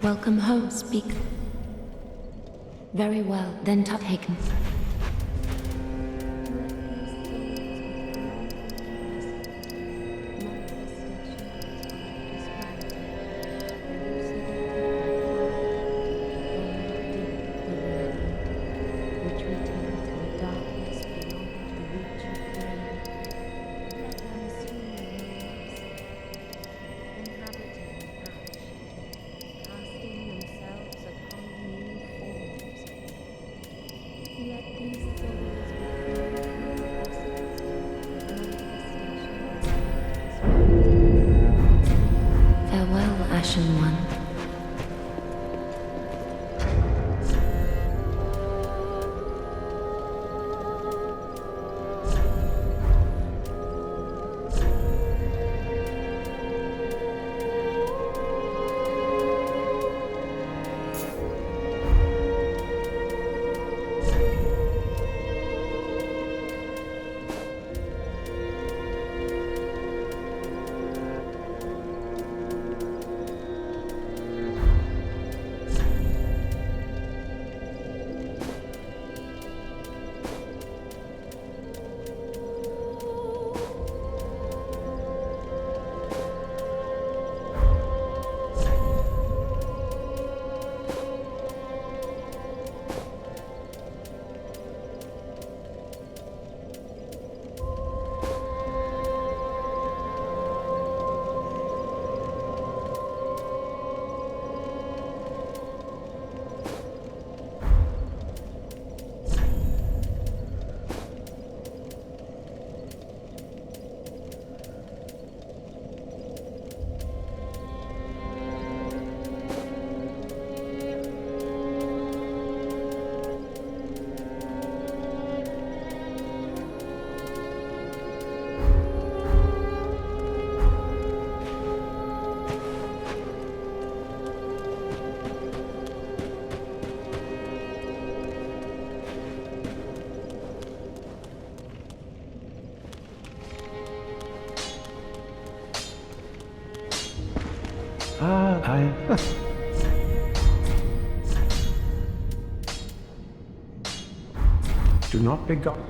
Welcome home, speaker. Very well, then taken. Farewell, Ashen One. Do not be gone.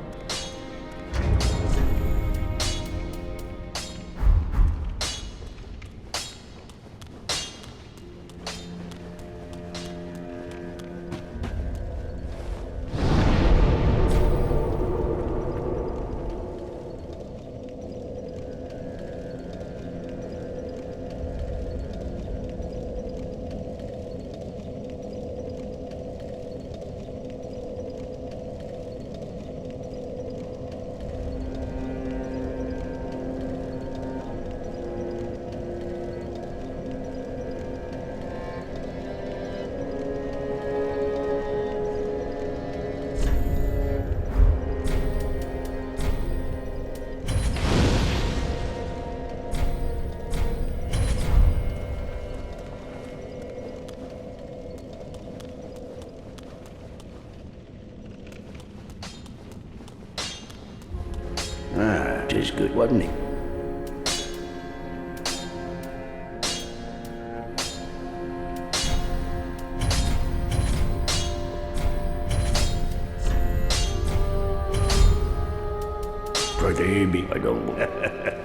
It is good, wasn't it? Pretty big, I don't know.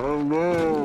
Oh no!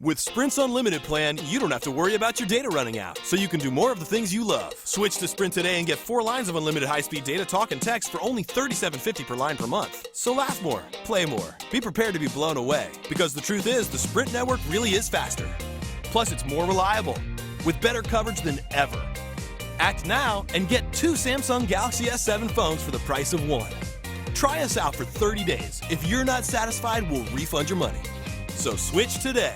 With Sprint's Unlimited plan, you don't have to worry about your data running out, so you can do more of the things you love. Switch to Sprint today and get 4 lines of unlimited high-speed data, talk, and text for only $37.50 per line per month. So laugh more, play more, be prepared to be blown away, because the truth is, the Sprint network really is faster. Plus, it's more reliable, with better coverage than ever. Act now and get 2 Samsung Galaxy S7 phones for the price of 1. Try us out for 30 days. If you're not satisfied, we'll refund your money. So switch today.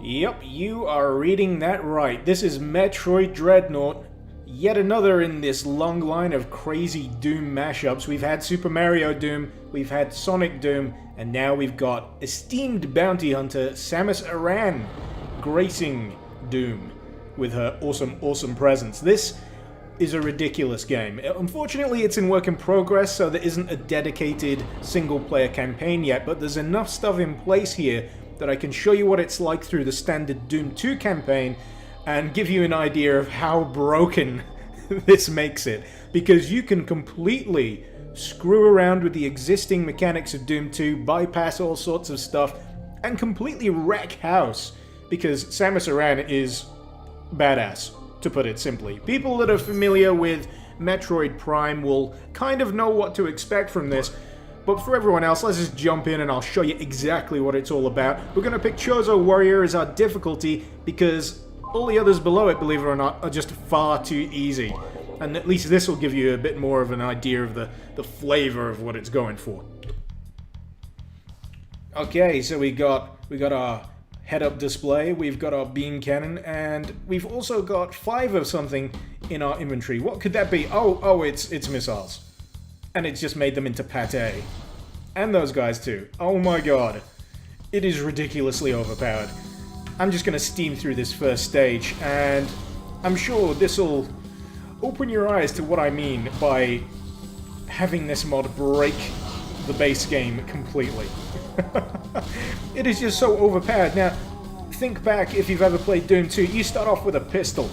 Yep, you are reading that right. This is Metroid Dreadnought, yet another in this long line of crazy Doom mashups. We've had Super Mario Doom, we've had Sonic Doom, and now we've got esteemed bounty hunter Samus Aran gracing Doom with her awesome presence. This is a ridiculous game. Unfortunately, it's in work in progress, so there isn't a dedicated single-player campaign yet, but there's enough stuff in place here that I can show you what it's like through the standard Doom 2 campaign and give you an idea of how broken this makes it. Because you can completely screw around with the existing mechanics of Doom 2, bypass all sorts of stuff, and completely wreck house. Because Samus Aran is badass, to put it simply. People that are familiar with Metroid Prime will kind of know what to expect from this. But for everyone else, let's just jump in and I'll show you exactly what it's all about. We're going to pick Chozo Warrior as our difficulty because all the others below it, believe it or not, are just far too easy. And at least this will give you a bit more of an idea of the flavor of what it's going for. Okay, so we got our head-up display, we've got our beam cannon, and we've also got 5 of something in our inventory. What could that be? Oh, it's missiles. And it's just made them into pate. And those guys too. Oh my god. It is ridiculously overpowered. I'm just gonna steam through this first stage, and I'm sure this'll open your eyes to what I mean by having this mod break the base game completely. It is just so overpowered. Now, think back if you've ever played Doom 2, you start off with a pistol.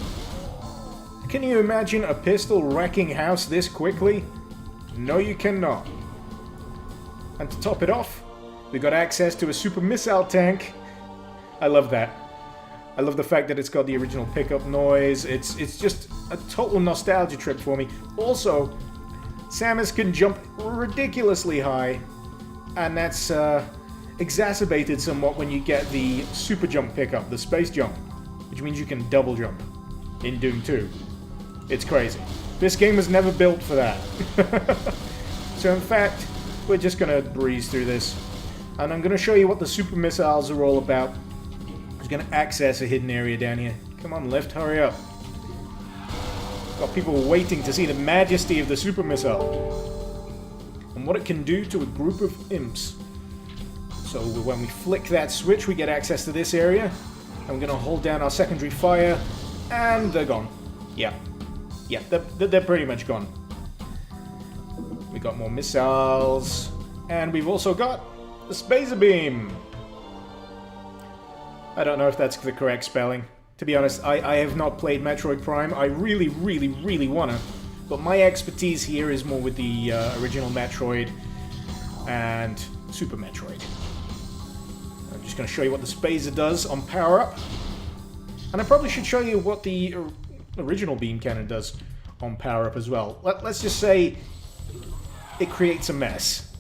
Can you imagine a pistol wrecking house this quickly? No, you cannot. And to top it off, we got access to a super missile tank. I love that. I love the fact that it's got the original pickup noise. It's just a total nostalgia trip for me. Also, Samus can jump ridiculously high, and that's exacerbated somewhat when you get the super jump pickup, the space jump, which means you can double jump in Doom 2. It's crazy. This game was never built for that. So in fact, we're just gonna breeze through this, and I'm gonna show you what the super missiles are all about. I'm just gonna access a hidden area down here. Come on, lift, hurry up. Got people waiting to see the majesty of the super missile and what it can do to a group of imps. So when we flick that switch, we get access to this area. I'm gonna hold down our secondary fire, and they're gone. Yeah, they're pretty much gone. We got more missiles, and we've also got the Spacer Beam. I don't know if that's the correct spelling. To be honest, I have not played Metroid Prime. I really wanna, but my expertise here is more with the original Metroid and Super Metroid. I'm just gonna show you what the Spacer does on power up, and I probably should show you what the original beam cannon does on power up as well. Let's just say it creates a mess.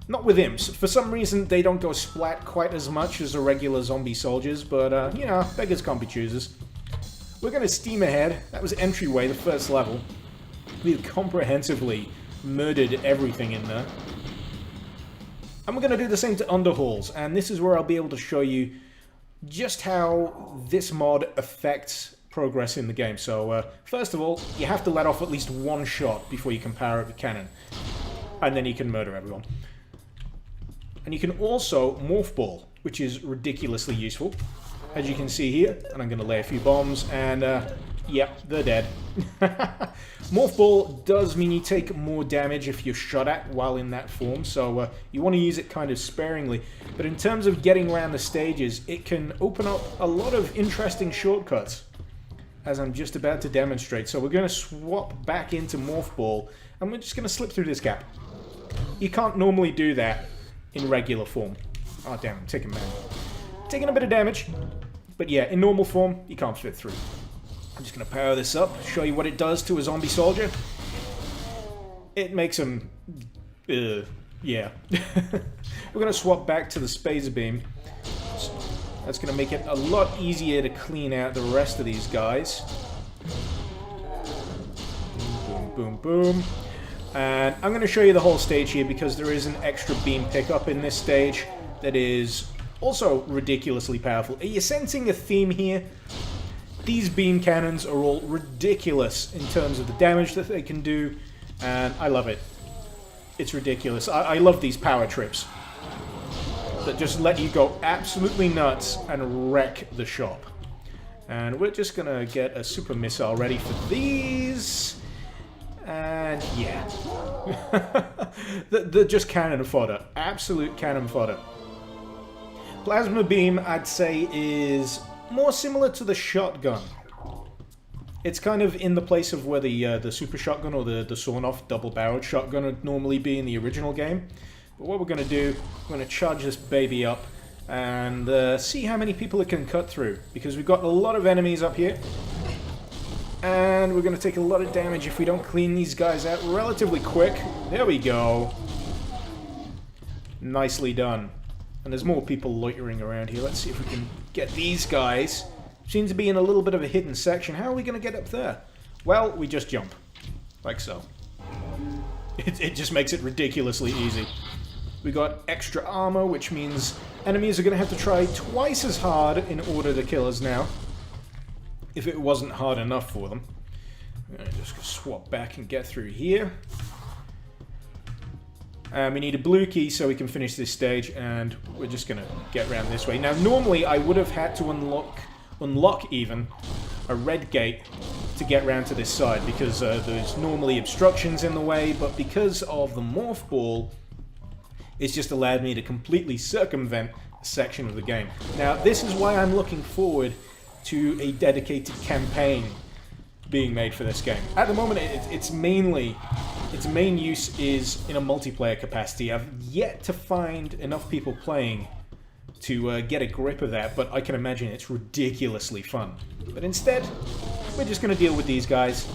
Not with imps. For some reason, they don't go splat quite as much as the regular zombie soldiers, but, you know, beggars can't be choosers. We're gonna steam ahead. That was entryway, the first level. We've comprehensively murdered everything in there. And we're gonna do the same to underhalls, and this is where I'll be able to show you just how this mod affects progress in the game. So, first of all, you have to let off at least one shot before you can power up your cannon. And then you can murder everyone. And you can also morph ball, which is ridiculously useful, as you can see here. And I'm going to lay a few bombs, and yep, they're dead. Morph ball does mean you take more damage if you're shot at while in that form, so you want to use it kind of sparingly. But in terms of getting around the stages, it can open up a lot of interesting shortcuts. as I'm just about to demonstrate. So we're going to swap back into Morph Ball, and we're just going to slip through this gap. You can't normally do that in regular form. Oh damn, I'm taking a bit of damage. But yeah, in normal form, you can't fit through. I'm just going to power this up, show you what it does to a zombie soldier. It makes him... yeah. We're going to swap back to the Spazer Beam. That's going to make it a lot easier to clean out the rest of these guys. Boom, boom, boom. And I'm going to show you the whole stage here because there is an extra beam pickup in this stage that is also ridiculously powerful. Are you sensing a theme here? These beam cannons are all ridiculous in terms of the damage that they can do, and I love it. It's ridiculous. I love these power trips that just let you go absolutely nuts and wreck the shop. And we're just gonna get a super missile ready for these. And yeah. they're just cannon fodder. Absolute cannon fodder. Plasma beam, I'd say, is more similar to the shotgun. It's kind of in the place of where the super shotgun or the sawn-off double-barreled shotgun would normally be in the original game. But what we're going to do, we're going to charge this baby up and see how many people it can cut through. Because we've got a lot of enemies up here. And we're going to take a lot of damage if we don't clean these guys out relatively quick. There we go. Nicely done. And there's more people loitering around here. Let's see if we can get these guys. Seem to be in a little bit of a hidden section. How are we going to get up there? Well, we just jump. Like so. It just makes it ridiculously easy. We got extra armor, which means enemies are going to have to try twice as hard in order to kill us now. If it wasn't hard enough for them. I'm going to just swap back and get through here. We need a blue key so we can finish this stage, and we're just going to get around this way. Now, normally I would have had to unlock even a red gate to get round to this side, because there's normally obstructions in the way, but because of the Morph Ball, it's just allowed me to completely circumvent a section of the game. Now, this is why I'm looking forward to a dedicated campaign being made for this game. At the moment, its main use is in a multiplayer capacity. I've yet to find enough people playing to get a grip of that, but I can imagine it's ridiculously fun. But instead, we're just going to deal with these guys,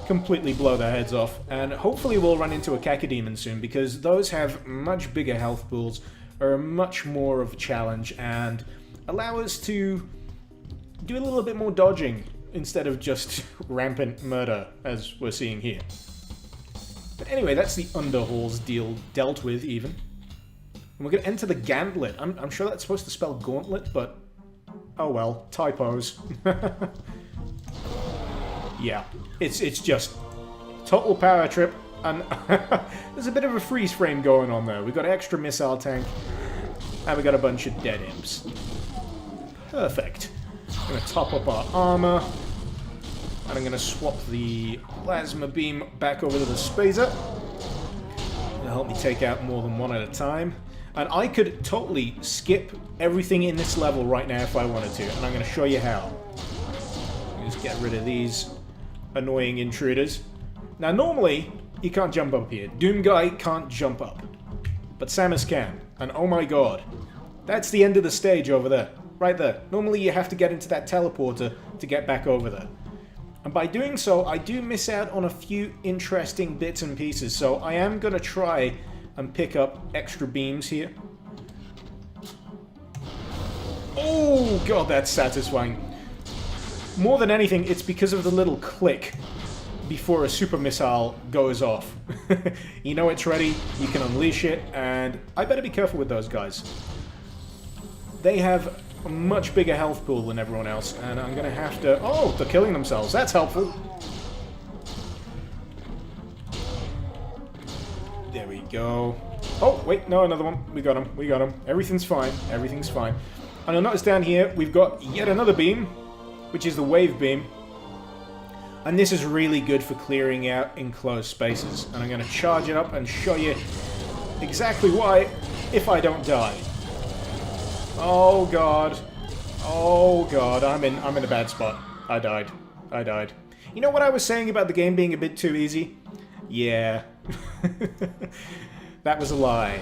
completely blow their heads off, and hopefully we'll run into a Cacodemon soon, because those have much bigger health pools, are much more of a challenge, and allow us to do a little bit more dodging instead of just rampant murder, as we're seeing here. But anyway, that's the Underhalls deal dealt with, even. And we're going to enter the Gauntlet. I'm sure that's supposed to spell gauntlet, but oh well, typos. Yeah, it's just total power trip, and there's a bit of a freeze frame going on there. We've got an extra missile tank, and we got a bunch of dead imps. Perfect. I'm going to top up our armor, and I'm going to swap the plasma beam back over to the Spazer. It'll help me take out more than one at a time. And I could totally skip everything in this level right now if I wanted to, and I'm going to show you how. Just get rid of these annoying intruders. Now, normally, you can't jump up here. Doom Guy can't jump up. But Samus can. And oh my god, that's the end of the stage over there. Right there. Normally, you have to get into that teleporter to get back over there. And by doing so, I do miss out on a few interesting bits and pieces, so I am going to try and pick up extra beams here. Oh god, that's satisfying. More than anything, it's because of the little click before a super missile goes off. You know it's ready, you can unleash it, and I better be careful with those guys. They have a much bigger health pool than everyone else, and I'm gonna have to... Oh, they're killing themselves. That's helpful. There we go. Oh, wait, no, another one. We got him. We got him. Everything's fine. Everything's fine. And you'll notice down here, we've got yet another beam, which is the wave beam. And this is really good for clearing out enclosed spaces. And I'm going to charge it up and show you exactly why, if I don't die. Oh god. Oh god, I'm in a bad spot. I died. I died. You know what I was saying about the game being a bit too easy? Yeah. That was a lie.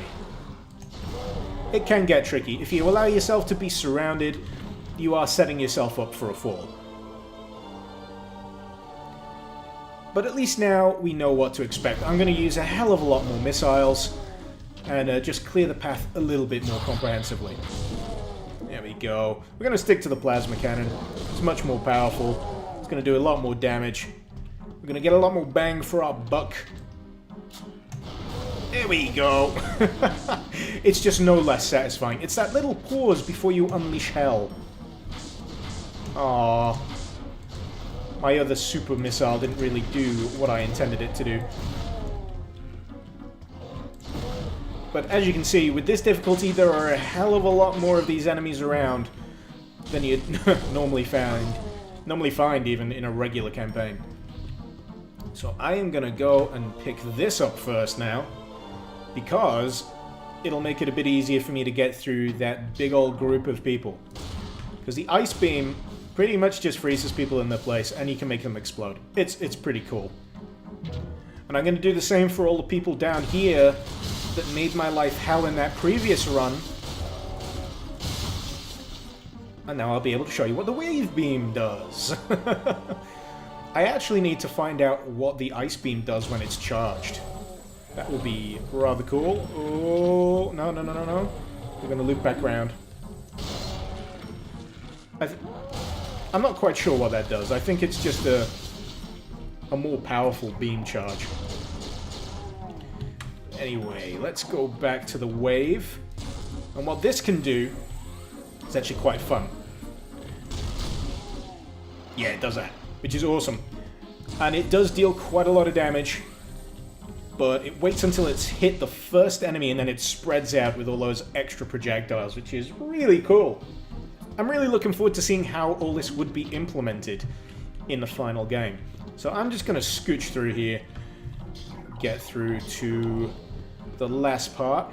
It can get tricky. If you allow yourself to be surrounded, you are setting yourself up for a fall. But at least now we know what to expect. I'm going to use a hell of a lot more missiles and just clear the path a little bit more comprehensively. There we go. We're going to stick to the plasma cannon. It's much more powerful. It's going to do a lot more damage. We're going to get a lot more bang for our buck. There we go. It's just no less satisfying. It's that little pause before you unleash hell. Aww. My other super missile didn't really do what I intended it to do. But as you can see, with this difficulty, there are a hell of a lot more of these enemies around than you'd normally find even in a regular campaign. So I am gonna go and pick this up first now, because it'll make it a bit easier for me to get through that big old group of people. Because the ice beam pretty much just freezes people in their place, and you can make them explode. It's pretty cool. And I'm going to do the same for all the people down here that made my life hell in that previous run. And now I'll be able to show you what the wave beam does. I actually need to find out what the ice beam does when it's charged. That will be rather cool. Oh, no, no, no, no, no. We're going to loop back around. I'm not quite sure what that does. I think it's just a more powerful beam charge. Anyway, let's go back to the wave. And what this can do is actually quite fun. Yeah, it does that, which is awesome. And it does deal quite a lot of damage, but it waits until it's hit the first enemy and then it spreads out with all those extra projectiles, which is really cool. I'm really looking forward to seeing how all this would be implemented in the final game. So I'm just going to scooch through here, get through to the last part.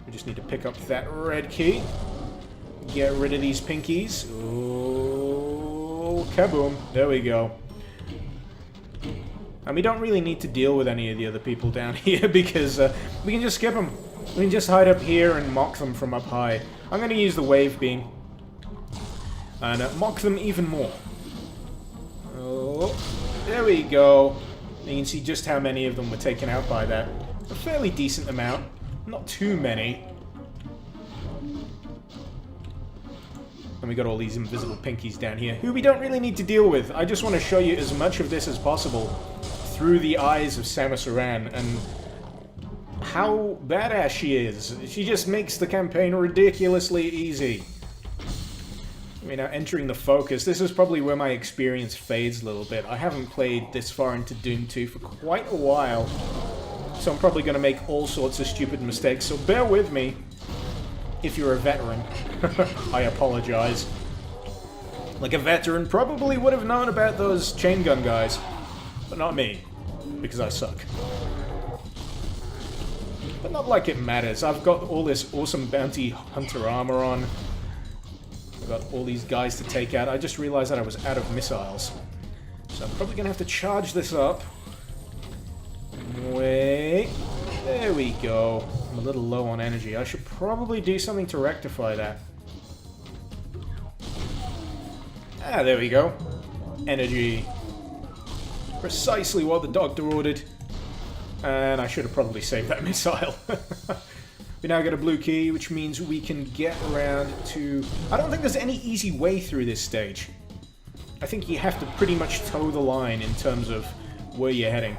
We just need to pick up that red key, get rid of these pinkies. Oh, kaboom. There we go. And we don't really need to deal with any of the other people down here because we can just skip them. We can just hide up here and mock them from up high. I'm going to use the wave beam and mock them even more. Oh, there we go. You can see just how many of them were taken out by that. A fairly decent amount, not too many. And we got all these invisible pinkies down here, who we don't really need to deal with. I just want to show you as much of this as possible through the eyes of Samus Aran and how badass she is. She just makes the campaign ridiculously easy. I mean, now entering the focus, this is probably where my experience fades a little bit. I haven't played this far into Doom 2 for quite a while, so I'm probably going to make all sorts of stupid mistakes, so bear with me if you're a veteran. I apologize. Like, a veteran probably would have known about those chain gun guys, but not me, because I suck. But not like it matters. I've got all this awesome bounty hunter armor on. Got all these guys to take out. I just realized that I was out of missiles. So I'm probably going to have to charge this up. Wait. There we go. I'm a little low on energy. I should probably do something to rectify that. Ah, there we go. Energy. Precisely what the doctor ordered. And I should have probably saved that missile. We now get a blue key, which means we can get around to... I don't think there's any easy way through this stage. I think you have to pretty much toe the line in terms of where you're heading.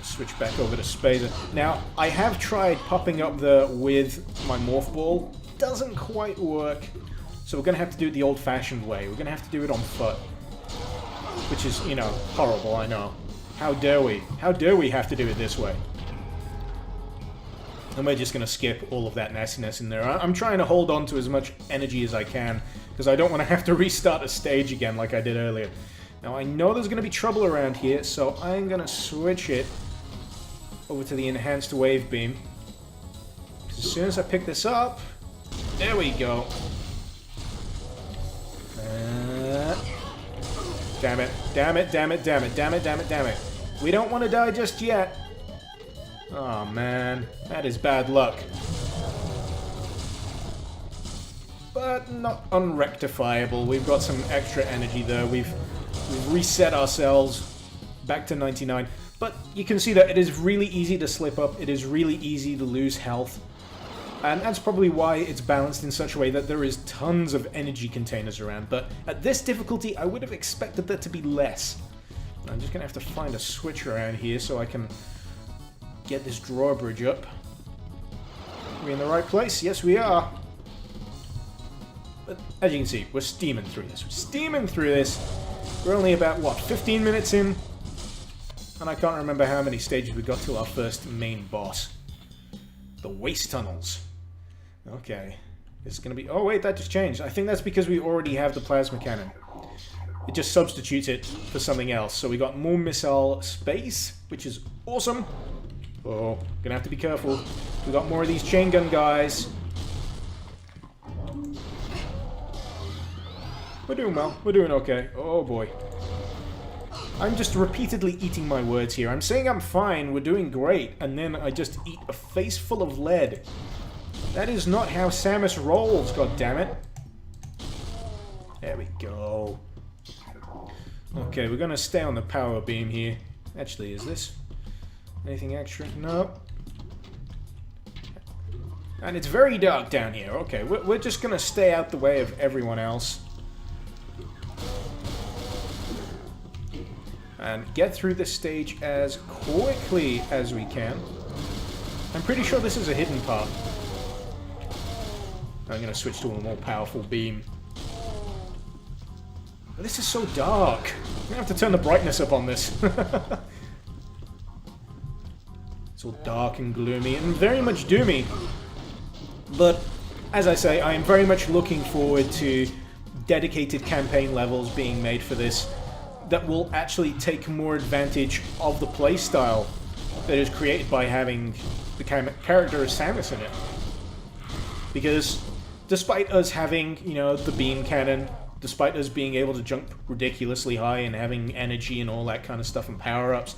Switch back over to Spader. Now, I have tried popping up the with my morph ball. Doesn't quite work. So we're going to have to do it the old-fashioned way. We're going to have to do it on foot. Which is, you know, horrible, I know. How dare we? How dare we have to do it this way? And we're just going to skip all of that nastiness in there. I'm trying to hold on to as much energy as I can, because I don't want to have to restart a stage again like I did earlier. Now, I know there's going to be trouble around here, so I'm going to switch it over to the enhanced wave beam. As soon as I pick this up, there we go. Damn it. Damn it, damn it, damn it, damn it, damn it, damn it. We don't want to die just yet. Oh man, that is bad luck. But not unrectifiable. We've got some extra energy though. We've reset ourselves back to 99. But you can see that it is really easy to slip up. It is really easy to lose health. And that's probably why it's balanced in such a way that there is tons of energy containers around. But at this difficulty, I would have expected there to be less. I'm just going to have to find a switch around here so I can get this drawbridge up. Are we in the right place? Yes, we are. But as you can see, we're steaming through this. We're steaming through this. We're only about, what, 15 minutes in? And I can't remember how many stages we got till our first main boss. The waste tunnels. Okay. It's gonna be... Oh wait, that just changed. I think that's because we already have the plasma cannon. It just substitutes it for something else. So we got more missile space, which is awesome. Oh, gonna have to be careful. We got more of these chain gun guys. We're doing well. We're doing okay. Oh boy. I'm just repeatedly eating my words here. I'm saying I'm fine, we're doing great, and then I just eat a face full of lead. That is not how Samus rolls, goddammit. There we go. Okay, we're gonna stay on the power beam here. Actually, is this anything extra? No. And it's very dark down here. Okay, we're just gonna stay out the way of everyone else. And get through this stage as quickly as we can. I'm pretty sure this is a hidden part. I'm going to switch to a more powerful beam. But this is so dark. I'm going to have to turn the brightness up on this. It's all dark and gloomy and very much doomy. But, as I say, I am very much looking forward to dedicated campaign levels being made for this that will actually take more advantage of the playstyle that is created by having the character of Samus in it. Because despite us having, you know, the beam cannon, despite us being able to jump ridiculously high and having energy and all that kind of stuff and power-ups,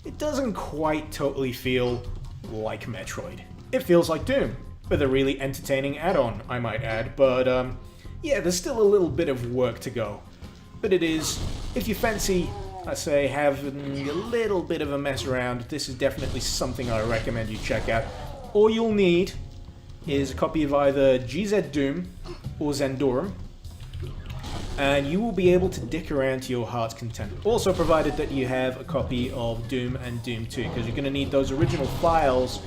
it doesn't quite totally feel like Metroid. It feels like Doom, with a really entertaining add-on, I might add, but yeah, there's still a little bit of work to go. But it is, if you fancy, I say, having a little bit of a mess around, this is definitely something I recommend you check out. All you'll need is a copy of either GZ Doom or Zendorum, and you will be able to dick around to your heart's content. Also provided that you have a copy of Doom and Doom 2, because you're going to need those original files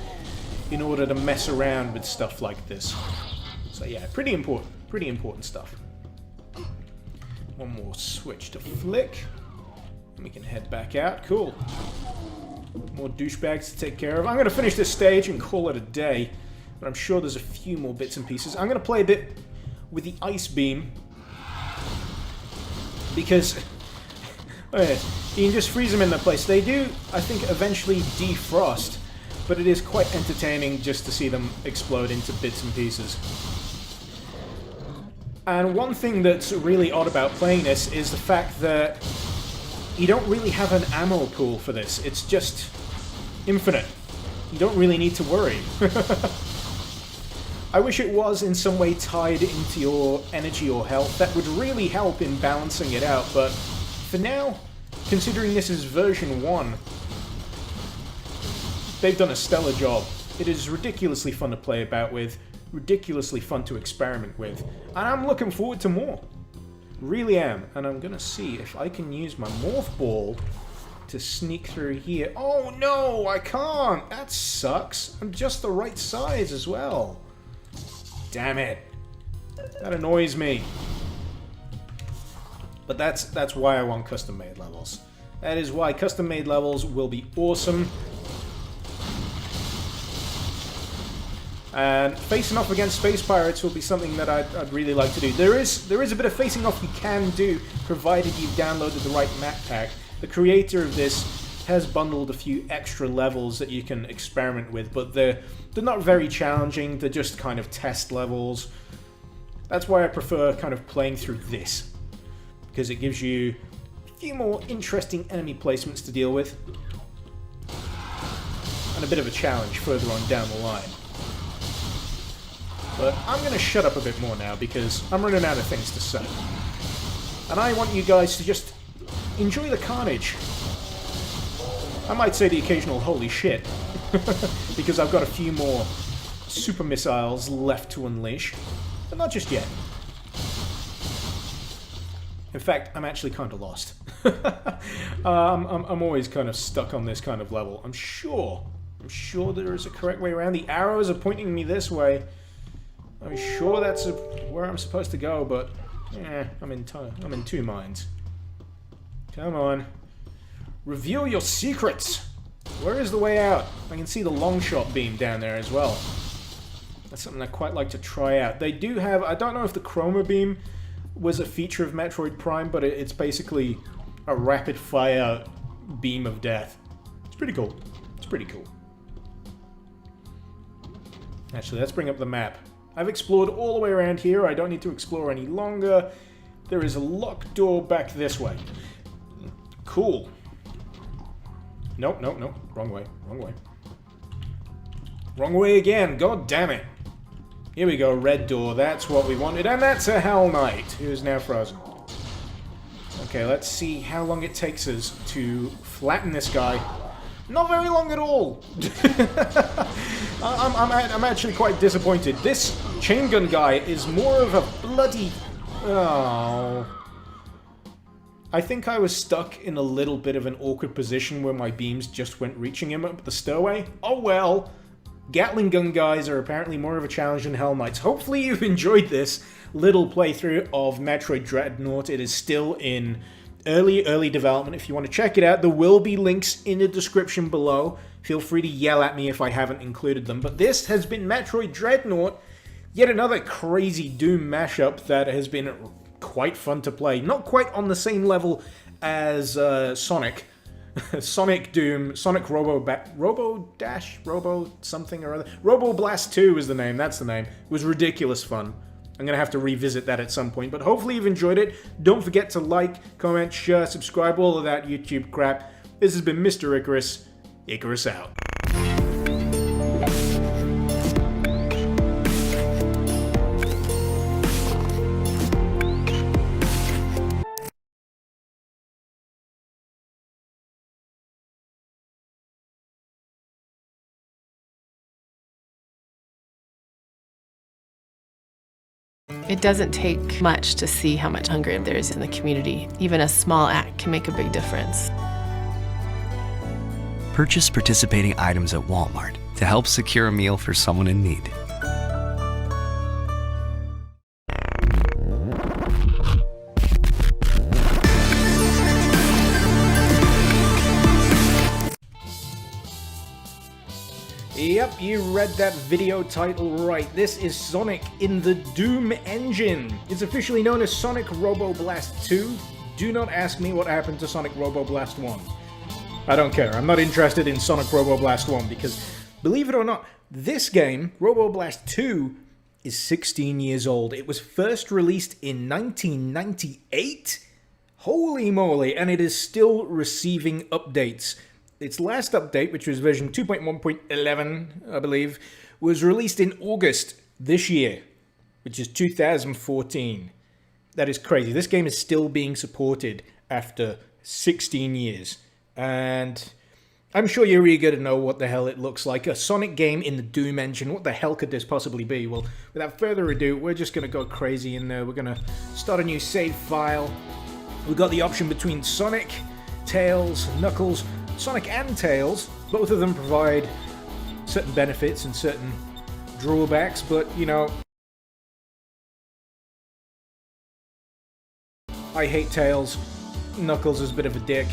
in order to mess around with stuff like this. So yeah, pretty important stuff. One more switch to flick. And we can head back out. Cool. More douchebags to take care of. I'm going to finish this stage and call it a day. But I'm sure there's a few more bits and pieces. I'm going to play a bit with the ice beam. Because you can just freeze them in their place. They do, I think, eventually defrost. But it is quite entertaining just to see them explode into bits and pieces. And one thing that's really odd about playing this is the fact that you don't really have an ammo pool for this. It's just infinite. You don't really need to worry. I wish it was in some way tied into your energy or health. That would really help in balancing it out, but for now, considering this is version 1, they've done a stellar job. It is ridiculously fun to play about with, ridiculously fun to experiment with, and I'm looking forward to more. Really am. And I'm gonna see if I can use my morph ball to sneak through here. Oh no, I can't! That sucks. I'm just the right size as well. Damn it. That annoys me. But that's why I want custom-made levels. That is why custom-made levels will be awesome. And facing off against space pirates will be something that I'd really like to do. There is a bit of facing off you can do, provided you've downloaded the right map pack. The creator of this has bundled a few extra levels that you can experiment with, but they're not very challenging. They're just kind of test levels. That's why I prefer kind of playing through this, because it gives you few more interesting enemy placements to deal with. And a bit of a challenge further on down the line. But I'm going to shut up a bit more now because I'm running out of things to say. And I want you guys to just enjoy the carnage. I might say the occasional holy shit, because I've got a few more super missiles left to unleash, but not just yet. In fact, I'm actually kind of lost. I'm always kind of stuck on this kind of level. I'm sure there is a correct way around. The arrows are pointing me this way. I'm sure that's where I'm supposed to go, but I'm in two minds. Come on. Reveal your secrets! Where is the way out? I can see the long shot beam down there as well. That's something I'd quite like to try out. They do have... I don't know if the chroma beam was a feature of Metroid Prime, but it's basically a rapid-fire beam of death. It's pretty cool. It's pretty cool. Actually, let's bring up the map. I've explored all the way around here. I don't need to explore any longer. There is a locked door back this way. Cool. Nope, nope, nope. Wrong way. Wrong way. Wrong way again. God damn it. Here we go. Red door. That's what we wanted. And that's a Hell Knight, who is now frozen. Okay, let's see how long it takes us to flatten this guy. Not very long at all. I'm actually quite disappointed. This chain gun guy is more of a bloody... Oh... I think I was stuck in a little bit of an awkward position where my beams just went reaching him up the stairway. Oh well. Gatling gun guys are apparently more of a challenge than Hell Knights. Hopefully you've enjoyed this little playthrough of Metroid Dreadnought. It is still in early development. If you want to check it out, there will be links in the description below. Feel free to yell at me if I haven't included them. But this has been Metroid Dreadnought. Yet another crazy Doom mashup that has been quite fun to play. Not quite on the same level as Sonic. Sonic Doom, Sonic Robo something or other. Robo Blast 2 is the name, that's the name. It was ridiculous fun. I'm gonna have to revisit that at some point, but hopefully you've enjoyed it. Don't forget to like, comment, share, subscribe, all of that YouTube crap. This has been Mr. Icarus. Icarus out. It doesn't take much to see how much hunger there is in the community. Even a small act can make a big difference. Purchase participating items at Walmart to help secure a meal for someone in need. Yep, you read that video title right. This is Sonic in the Doom engine. It's officially known as Sonic Robo Blast 2. Do not ask me what happened to Sonic Robo Blast 1. I don't care. I'm not interested in Sonic Robo Blast 1 because, believe it or not, this game, Robo Blast 2, is 16 years old. It was first released in 1998? Holy moly, and it is still receiving updates. Its last update, which was version 2.1.11, I believe, was released in August this year, which is 2014. That is crazy. This game is still being supported after 16 years. And I'm sure you're eager to know what the hell it looks like. A Sonic game in the Doom engine. What the hell could this possibly be? Well, without further ado, we're just going to go crazy in there. We're going to start a new save file. We've got the option between Sonic, Tails, Knuckles, Sonic and Tails. Both of them provide certain benefits and certain drawbacks, but, you know, I hate Tails. Knuckles is a bit of a dick,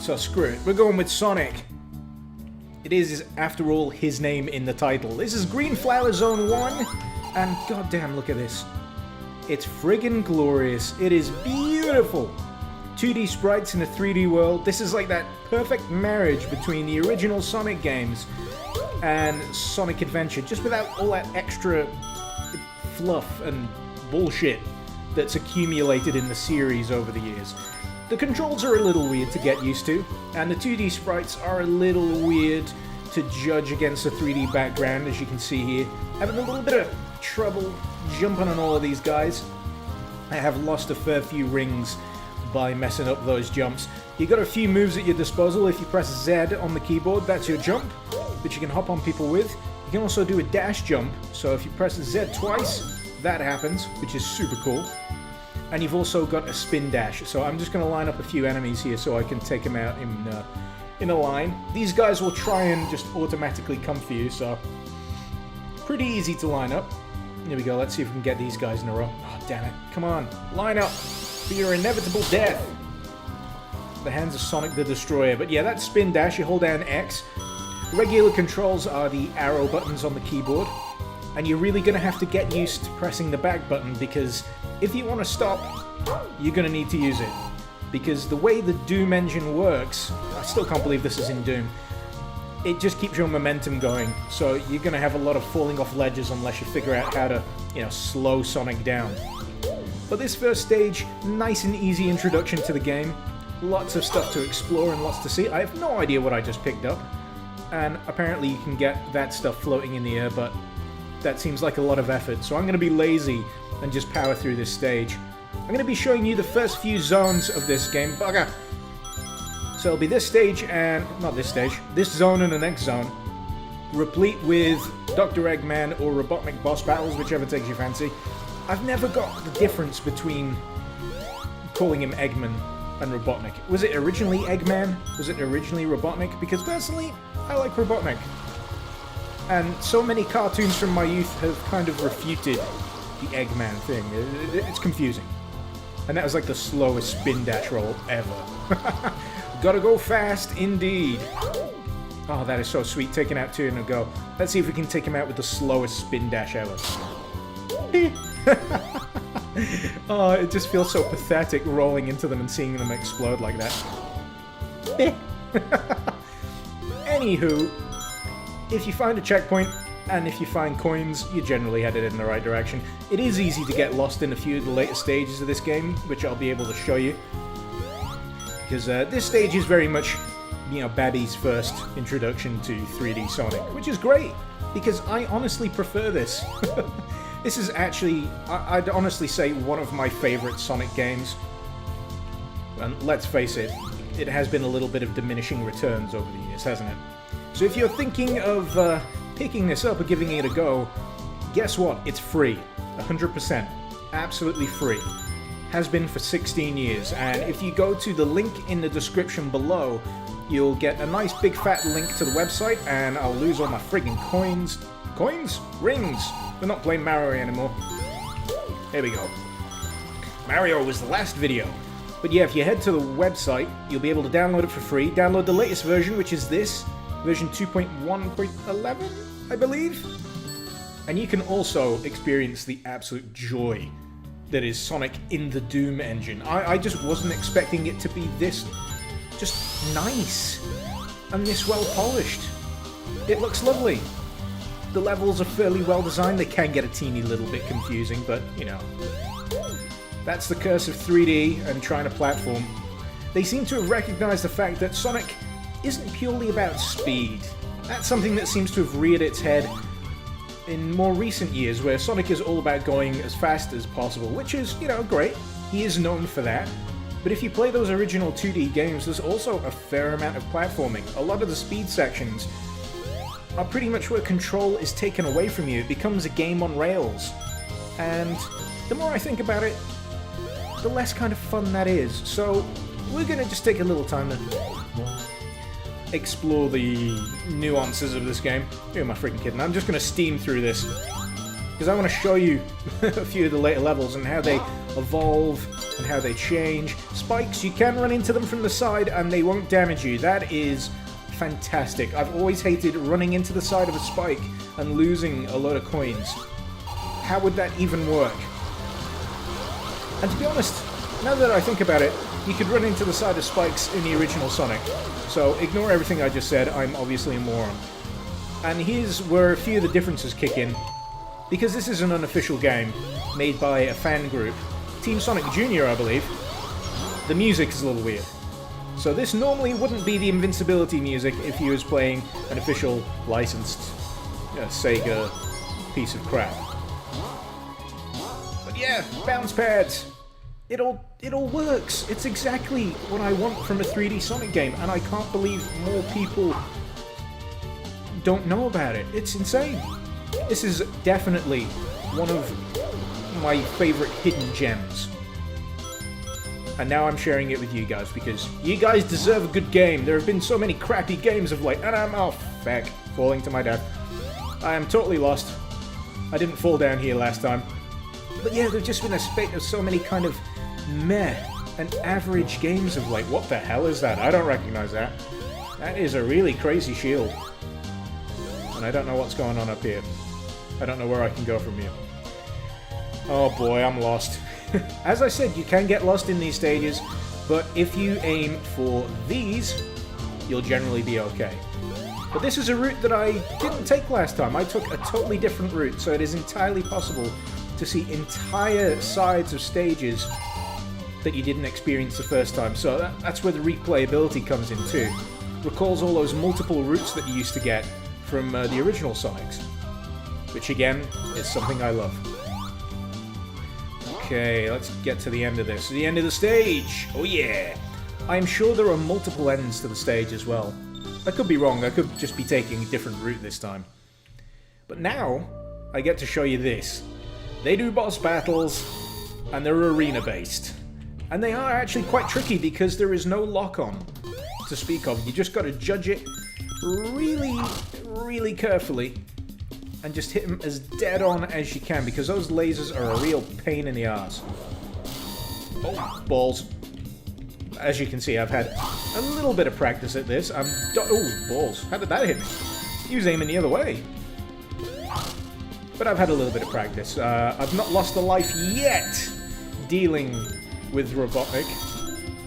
so screw it. We're going with Sonic. It is, after all, his name in the title. This is Green Flower Zone 1, and goddamn, look at this. It's friggin' glorious. It is beautiful. 2D sprites in a 3D world. This is like that perfect marriage between the original Sonic games and Sonic Adventure, just without all that extra fluff and bullshit that's accumulated in the series over the years. The controls are a little weird to get used to, and the 2D sprites are a little weird to judge against a 3D background, as you can see here. Having a little bit of trouble jumping on all of these guys. I have lost a fair few rings by messing up those jumps. You got a few moves at your disposal. If you press Z on the keyboard, that's your jump, which you can hop on people with. You can also do a dash jump, so if you press Z twice, that happens, which is super cool. And you've also got a spin dash, so I'm just going to line up a few enemies here so I can take them out in a line. These guys will try and just automatically come for you, so pretty easy to line up. Here we go, let's see if we can get these guys in a row. Oh, damn it. Come on, line up for your inevitable death. The hands of Sonic the Destroyer. But yeah, that spin dash, you hold down X. Regular controls are the arrow buttons on the keyboard. And you're really going to have to get used to pressing the back button, because if you want to stop, you're going to need to use it. Because the way the Doom engine works, I still can't believe this is in Doom, it just keeps your momentum going. So you're going to have a lot of falling off ledges unless you figure out how to, slow Sonic down. But this first stage, nice and easy introduction to the game. Lots of stuff to explore and lots to see. I have no idea what I just picked up. And apparently you can get that stuff floating in the air, but that seems like a lot of effort. So I'm going to be lazy and just power through this stage. I'm going to be showing you the first few zones of this game. Bugger! So it'll be this stage and... not this stage. This zone and the next zone. Replete with Dr. Eggman or Robotnik boss battles, whichever takes your fancy. I've never got the difference between calling him Eggman and Robotnik. Was it originally Eggman? Was it originally Robotnik? Because personally, I like Robotnik. And so many cartoons from my youth have kind of refuted the Eggman thing. It's confusing. And that was like the slowest spin dash roll ever. Gotta go fast, indeed. Oh, that is so sweet, taking out two in a go. Let's see if we can take him out with the slowest spin dash ever. Oh, it just feels so pathetic rolling into them and seeing them explode like that. Anywho, if you find a checkpoint, and if you find coins, you're generally headed in the right direction. It is easy to get lost in a few of the later stages of this game, which I'll be able to show you. Because this stage is very much, Babby's first introduction to 3D Sonic, which is great, because I honestly prefer this. This is actually, I'd honestly say, one of my favorite Sonic games. And let's face it, it has been a little bit of diminishing returns over the years, hasn't it? So if you're thinking of picking this up or giving it a go, guess what? It's free. 100%. Absolutely free. Has been for 16 years. And if you go to the link in the description below, you'll get a nice big fat link to the website, and I'll lose all my friggin' coins. Coins? Rings! We're not playing Mario anymore. There we go. Mario was the last video. But yeah, if you head to the website, you'll be able to download it for free. Download the latest version, which is this. Version 2.1.11, I believe. And you can also experience the absolute joy that is Sonic in the Doom engine. I just wasn't expecting it to be this just nice and this well polished. It looks lovely. The levels are fairly well designed. They can get a teeny little bit confusing, but that's the curse of 3D and trying to platform. They seem to have recognized the fact that Sonic isn't purely about speed. That's something that seems to have reared its head in more recent years, where Sonic is all about going as fast as possible, which is, great. He is known for that. But if you play those original 2D games, there's also a fair amount of platforming. A lot of the speed sections are pretty much where control is taken away from you. It becomes a game on rails. And the more I think about it, the less kind of fun that is. So we're going to just take a little time to explore the nuances of this game. Who am I freaking kidding? I'm just going to steam through this, because I want to show you a few of the later levels and how they evolve and how they change. Spikes, you can run into them from the side and they won't damage you. That is fantastic. I've always hated running into the side of a spike and losing a load of coins. How would that even work? And to be honest, now that I think about it, you could run into the side of spikes in the original Sonic. So ignore everything I just said, I'm obviously a moron. And here's where a few of the differences kick in. Because this is an unofficial game made by a fan group, Team Sonic Jr., I believe. the music is a little weird. So this normally wouldn't be the invincibility music if you was playing an official licensed Sega piece of crap. But yeah, bounce pads. It all works. It's exactly what I want from a 3D Sonic game, and I can't believe more people don't know about it. It's insane. This is definitely one of my favorite hidden gems. And now I'm sharing it with you guys because you guys deserve a good game. There have been so many crappy games of late, and I'm falling to my death. I am totally lost. I didn't fall down here last time. But yeah, there's just been a spate of so many kind of meh and average games of late. What the hell is that? I don't recognize that. That is a really crazy shield. And I don't know what's going on up here. I don't know where I can go from here. Oh boy, I'm lost. As I said, you can get lost in these stages, but if you aim for these, you'll generally be okay. But this is a route that I didn't take last time. I took a totally different route, so it is entirely possible to see entire sides of stages that you didn't experience the first time. So that's where the replayability comes in too. Recalls all those multiple routes that you used to get from the original Sonics, which again is something I love. Okay, let's get to the end of this. The end of the stage! Oh yeah! I'm sure there are multiple ends to the stage as well. I could be wrong, I could just be taking a different route this time. But now, I get to show you this. They do boss battles, and they're arena-based. And they are actually quite tricky because there is no lock-on to speak of. You just got to judge it really, really carefully and just hit them as dead on as you can because those lasers are a real pain in the ass. Oh, balls. As you can see, I've had a little bit of practice at this. Oh, balls. How did that hit me? He was aiming the other way. But I've had a little bit of practice. I've not lost a life yet dealing with Robotnik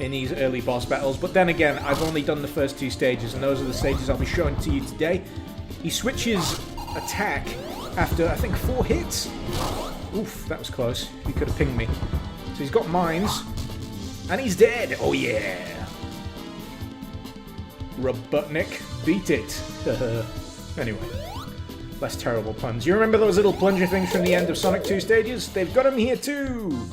in these early boss battles, but then again, I've only done the first two stages, and those are the stages I'll be showing to you today. He switches attack after, I think, 4 hits. Oof, that was close. He could have pinged me. So he's got mines, and he's dead. Oh yeah! Robotnik, beat it. Anyway, less terrible puns. You remember those little plunger things from the end of Sonic 2 stages? They've got them here too!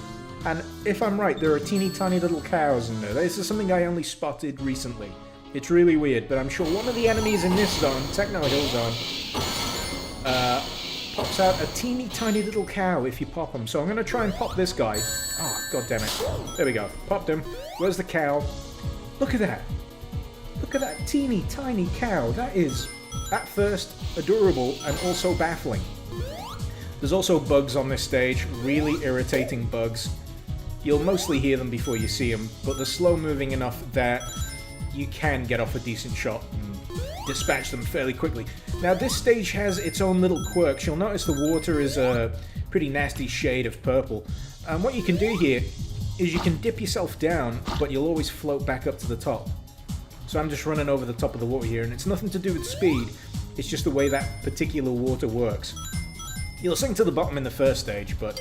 And if I'm right, there are teeny tiny little cows in there. This is something I only spotted recently. It's really weird, but I'm sure one of the enemies in this zone, Techno Hill Zone, pops out a teeny tiny little cow if you pop him. So I'm going to try and pop this guy. Oh, god damn it. There we go. Popped him. Where's the cow? Look at that. Look at that teeny tiny cow. That is, at first, adorable and also baffling. There's also bugs on this stage. Really irritating bugs. You'll mostly hear them before you see them, but they're slow moving enough that you can get off a decent shot and dispatch them fairly quickly. Now this stage has its own little quirks. You'll notice the water is a pretty nasty shade of purple. And what you can do here is you can dip yourself down, but you'll always float back up to the top. So I'm just running over the top of the water here, and it's nothing to do with speed, it's just the way that particular water works. You'll sink to the bottom in the first stage, but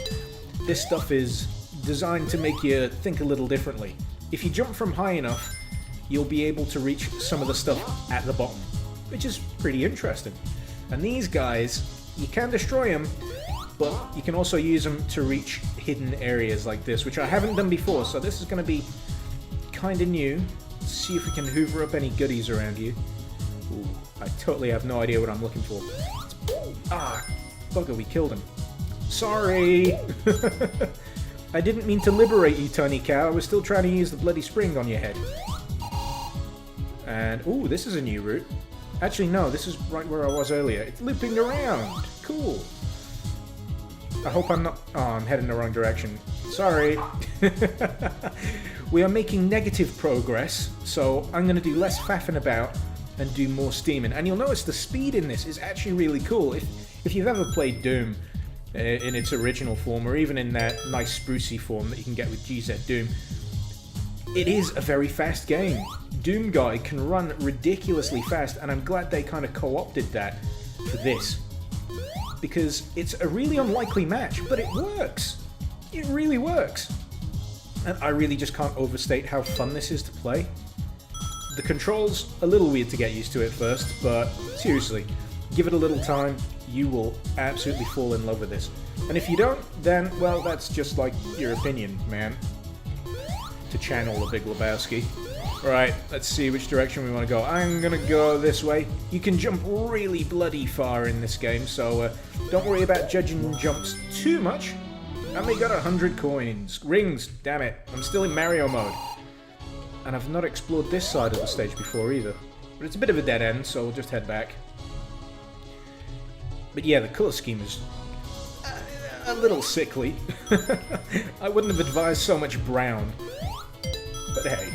this stuff is designed to make you think a little differently. If you jump from high enough, you'll be able to reach some of the stuff at the bottom, which is pretty interesting. And these guys, you can destroy them, but you can also use them to reach hidden areas like this, which I haven't done before, so this is going to be kind of new. Let's see if we can hoover up any goodies around you. Ooh, I totally have no idea what I'm looking for. Ah, bugger, we killed him. Sorry! I didn't mean to liberate you, tiny cow. I was still trying to use the bloody spring on your head. And, ooh, this is a new route. Actually, no, this is right where I was earlier. It's looping around. Cool. I hope I'm not... Oh, I'm heading the wrong direction. Sorry. We are making negative progress, so I'm going to do less faffing about and do more steaming. And you'll notice the speed in this is actually really cool. If you've ever played Doom in its original form, or even in that nice sprucey form that you can get with GZ Doom, it is a very fast game. Doom Guy can run ridiculously fast, and I'm glad they kind of co-opted that for this. Because it's a really unlikely match, but it works. It really works. And I really just can't overstate how fun this is to play. The controls, a little weird to get used to at first, but seriously, give it a little time, you will absolutely fall in love with this. And if you don't, then, well, that's just like your opinion, man. To channel the Big Lebowski. Right, let's see which direction we want to go. I'm gonna go this way. You can jump really bloody far in this game, so don't worry about judging jumps too much. And we got 100 coins. Rings, damn it. I'm still in Mario mode. And I've not explored this side of the stage before either. But it's a bit of a dead end, so we'll just head back. But yeah, the colour scheme is a little sickly. I wouldn't have advised so much brown. But hey,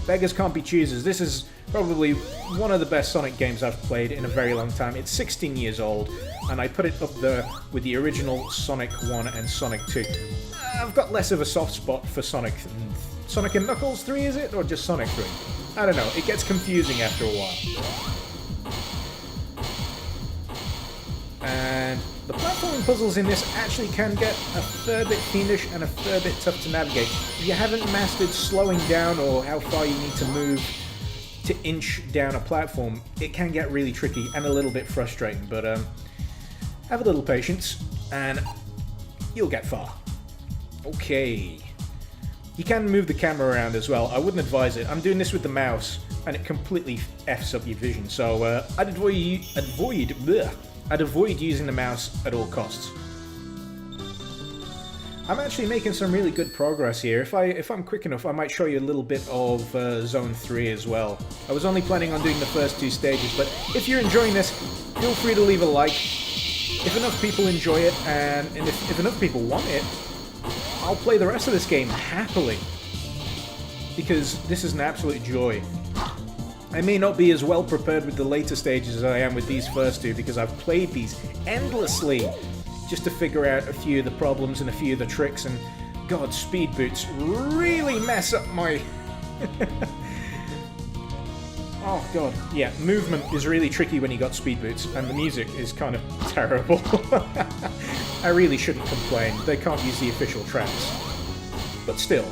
beggars can't be choosers. This is probably one of the best Sonic games I've played in a very long time. It's 16 years old, and I put it up there with the original Sonic 1 and Sonic 2. I've got less of a soft spot for Sonic and Knuckles 3, is it? Or just Sonic 3? I don't know, it gets confusing after a while. And the platforming puzzles in this actually can get a fair bit fiendish and a fair bit tough to navigate. If you haven't mastered slowing down or how far you need to move to inch down a platform, it can get really tricky and a little bit frustrating, but have a little patience and you'll get far. Okay. You can move the camera around as well. I wouldn't advise it. I'm doing this with the mouse and it completely F's up your vision, so I'd avoid using the mouse at all costs. I'm actually making some really good progress here. If I'm quick enough, I might show you a little bit of Zone 3 as well. I was only planning on doing the first 2 stages, but if you're enjoying this, feel free to leave a like. If enough people enjoy it, and if enough people want it, I'll play the rest of this game happily. Because this is an absolute joy. I may not be as well prepared with the later stages as I am with these first 2 because I've played these endlessly just to figure out a few of the problems and a few of the tricks, and god, speed boots really mess up my... Oh god, yeah, movement is really tricky when you got speed boots, and the music is kind of terrible. I really shouldn't complain, they can't use the official tracks. But still.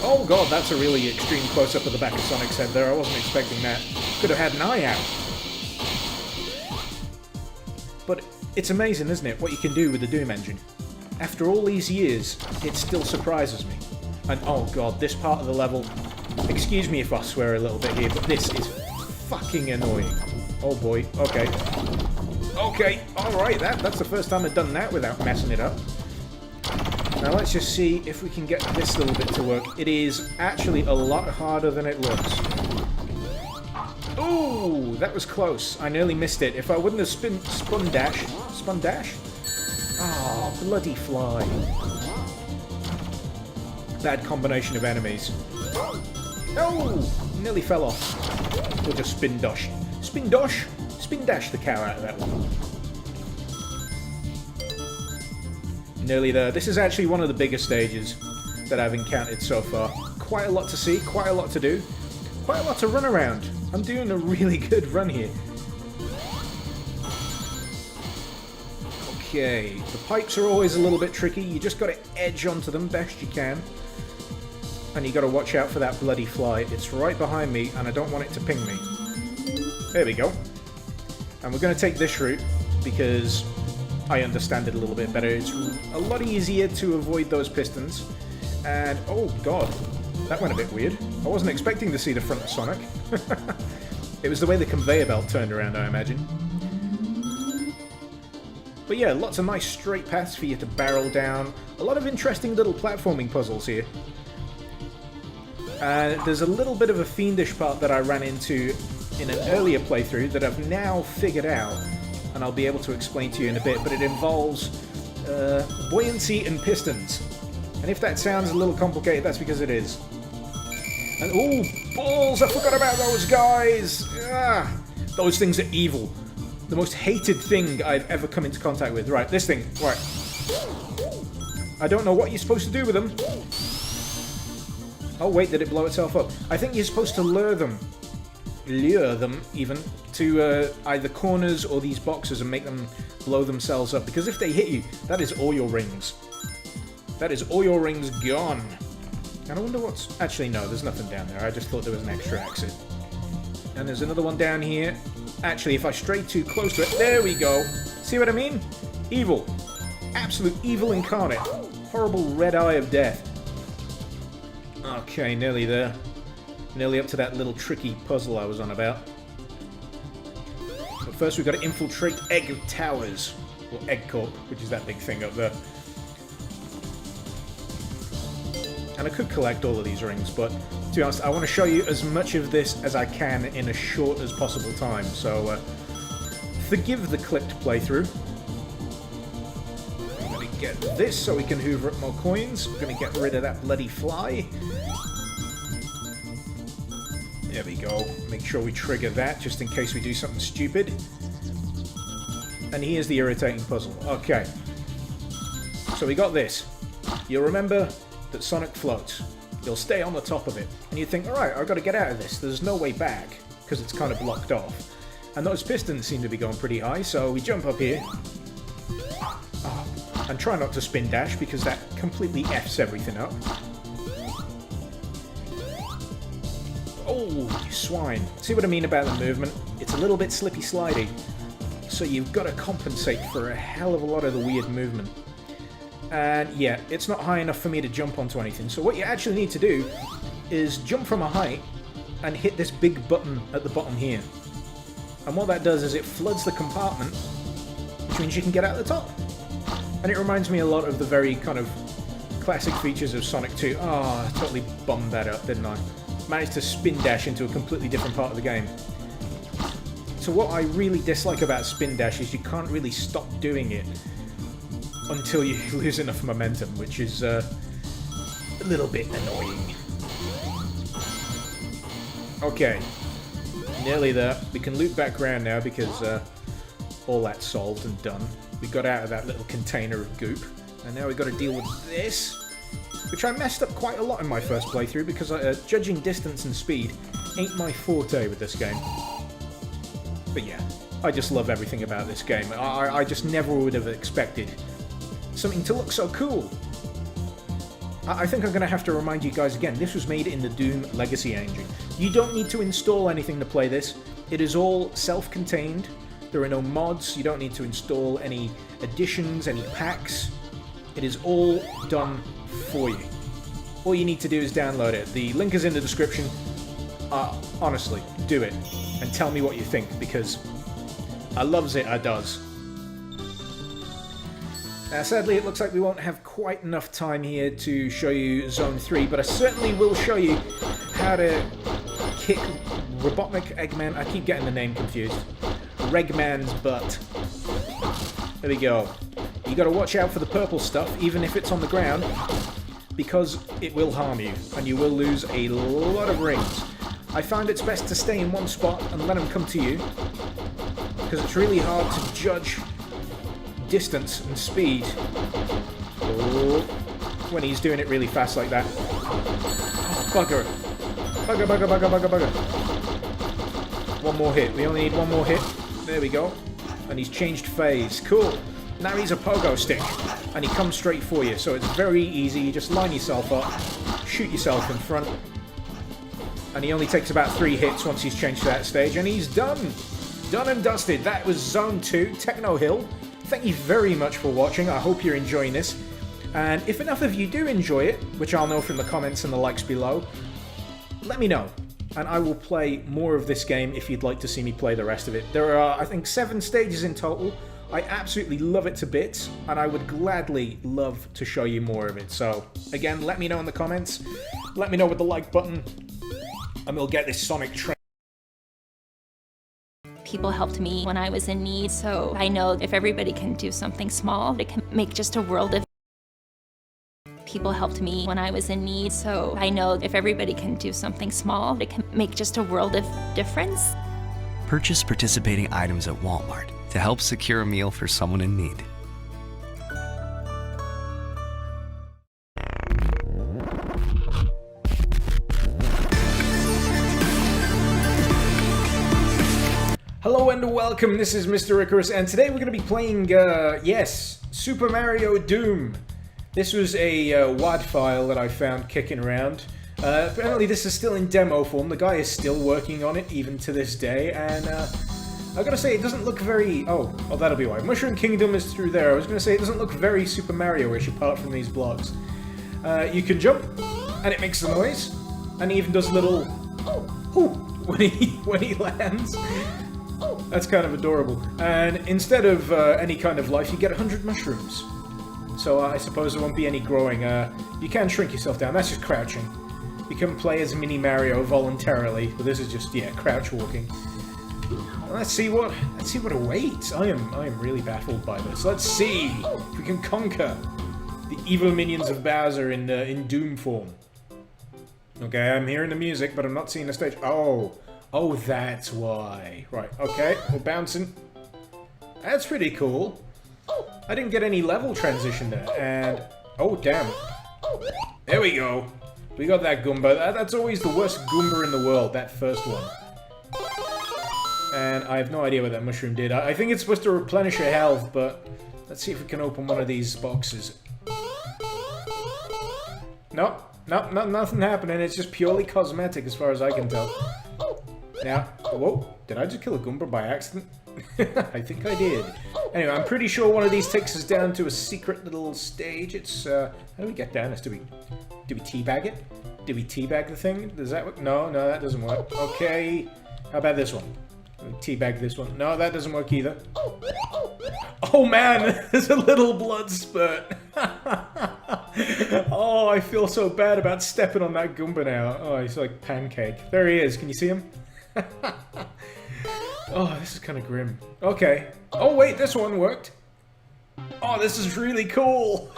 Oh god, that's a really extreme close-up of the back of Sonic's head there, I wasn't expecting that. Could have had an eye out. But it's amazing, isn't it, what you can do with the Doom engine. After all these years, it still surprises me. And oh god, this part of the level... Excuse me if I swear a little bit here, but this is fucking annoying. Oh boy, okay. Okay, alright, that's the first time I've done that without messing it up. Now let's just see if we can get this little bit to work. It is actually a lot harder than it looks. Ooh, that was close. I nearly missed it. If I wouldn't have spun dash? Oh, bloody fly. Bad combination of enemies. Oh, nearly fell off. We'll just spin dash. Spin dash the cow out of that one. Nearly there. This is actually one of the bigger stages that I've encountered so far. Quite a lot to see, quite a lot to do, quite a lot to run around. I'm doing a really good run here. Okay, the pipes are always a little bit tricky. You just got to edge onto them best you can. And you got to watch out for that bloody fly. It's right behind me and I don't want it to ping me. There we go. And we're going to take this route because I understand it a little bit better. It's a lot easier to avoid those pistons. And oh god, that went a bit weird. I wasn't expecting to see the front of Sonic. It was the way the conveyor belt turned around, I imagine. But yeah, lots of nice straight paths for you to barrel down. A lot of interesting little platforming puzzles here. There's a little bit of a fiendish part that I ran into in an earlier playthrough that I've now figured out, and I'll be able to explain to you in a bit, but it involves buoyancy and pistons. And if that sounds a little complicated, that's because it is. And oh, balls! I forgot about those guys! Ah, those things are evil. The most hated thing I've ever come into contact with. Right, this thing. Right. I don't know what you're supposed to do with them. Oh wait, did it blow itself up? I think you're supposed to lure them even, to either corners or these boxes and make them blow themselves up. Because if they hit you, that is all your rings. That is all your rings gone. And I wonder what's... Actually, no, there's nothing down there. I just thought there was an extra exit. And there's another one down here. Actually, if I stray too close to it... There we go. See what I mean? Evil. Absolute evil incarnate. Horrible red eye of death. Okay, nearly there. Nearly up to that little tricky puzzle I was on about. But first we've got to infiltrate Egg Towers. Or Egg Corp, which is that big thing up there. And I could collect all of these rings, but to be honest, I want to show you as much of this as I can in as short as possible time, so forgive the clipped playthrough. I'm going to get this so we can hoover up more coins. I'm going to get rid of that bloody fly. There we go. Make sure we trigger that just in case we do something stupid. And here's the irritating puzzle. Okay. So we got this. You'll remember that Sonic floats. You'll stay on the top of it. And you think, alright, I've got to get out of this. There's no way back, because it's kind of blocked off. And those pistons seem to be going pretty high, so we jump up here. Oh, and try not to spin dash, because that completely F's everything up. Oh, you swine. See what I mean about the movement? It's a little bit slippy-slidey. So you've got to compensate for a hell of a lot of the weird movement. And yeah, it's not high enough for me to jump onto anything. So what you actually need to do is jump from a height and hit this big button at the bottom here. And what that does is it floods the compartment, which means you can get out the top. And it reminds me a lot of the very kind of classic features of Sonic 2. Oh, I totally bummed that up, didn't I? Managed to spin dash into a completely different part of the game. So what I really dislike about spin dash is you can't really stop doing it until you lose enough momentum, which is a little bit annoying. Okay, nearly there. We can loop back around now because all that's solved and done. We got out of that little container of goop, and now we've got to deal with this, which I messed up quite a lot in my first playthrough because judging distance and speed ain't my forte with this game. But yeah, I just love everything about this game. I just never would have expected something to look so cool. I think I'm going to have to remind you guys again, this was made in the Doom Legacy engine. You don't need to install anything to play this. It is all self-contained. There are no mods. You don't need to install any additions, any packs. It is all done for you. All you need to do is download it. The link is in the description. Honestly, do it. And tell me what you think, because I loves it, I does. Now, sadly, it looks like we won't have quite enough time here to show you Zone 3, but I certainly will show you how to kick Robotnik Eggman. I keep getting the name confused. Regman's butt. There we go. You got to watch out for the purple stuff, even if it's on the ground, because it will harm you, and you will lose a lot of rings. I find it's best to stay in one spot and let them come to you, because it's really hard to judge distance and speed when he's doing it really fast like that. Oh, bugger. Bugger, bugger, bugger, bugger, bugger. One more hit. We only need one more hit. There we go. And he's changed phase. Cool. Now he's a pogo stick. And he comes straight for you. So it's very easy. You just line yourself up, shoot yourself in front. And he only takes about 3 hits once he's changed to that stage. And he's done. Done and dusted. That was Zone 2, Techno Hill. Thank you very much for watching. I hope you're enjoying this. And if enough of you do enjoy it, which I'll know from the comments and the likes below, let me know. And I will play more of this game if you'd like to see me play the rest of it. There are, I think, 7 stages in total. I absolutely love it to bits, and I would gladly love to show you more of it. So, again, let me know in the comments. Let me know with the like button, and we'll get this Sonic train. People helped me when I was in need, so I know if everybody can do something small, it can make just a world of... People helped me when I was in need, so I know if everybody can do something small, it can make just a world of difference. Purchase participating items at Walmart to help secure a meal for someone in need. Hello and welcome, this is Mr. Icarus, and today we're going to be playing, yes, Super Mario Doom. This was a WAD file that I found kicking around. Apparently this is still in demo form. The guy is still working on it, even to this day, and I gotta say, it doesn't look very... Oh, that'll be why. Mushroom Kingdom is through there. I was gonna say, it doesn't look very Super Mario-ish apart from these blocks. You can jump, and it makes the noise, and he even does a little... Ooh, when he lands. That's kind of adorable. And instead of any kind of life, you get 100 mushrooms. So I suppose there won't be any growing. You can shrink yourself down. That's just crouching. You can play as Mini Mario voluntarily, but this is just, yeah, crouch walking. Let's see what awaits. I am really baffled by this. Let's see if we can conquer the evil minions of Bowser in Doom form. Okay, I'm hearing the music, but I'm not seeing the stage. Oh, that's why. Right. Okay, we're bouncing. That's pretty cool. I didn't get any level transition there, and oh damn, there we go. We got that Goomba. That's always the worst Goomba in the world, that first one. And I have no idea what that mushroom did. I think it's supposed to replenish your health, but let's see if we can open one of these boxes. Nope, nothing happening. It's just purely cosmetic as far as I can tell. Now, whoa, did I just kill a Goomba by accident? I think I did. Anyway, I'm pretty sure one of these takes us down to a secret little stage. It's, how do we get down this? Do we teabag it? Do we teabag the thing? Does that work? No, that doesn't work. Okay, how about this one? We teabag this one. No, that doesn't work either. Oh man, there's a little blood spurt. Oh, I feel so bad about stepping on that Goomba now. Oh, he's like pancake. There he is. Can you see him? Oh, this is kind of grim. Okay. Oh, wait, this one worked. Oh, this is really cool.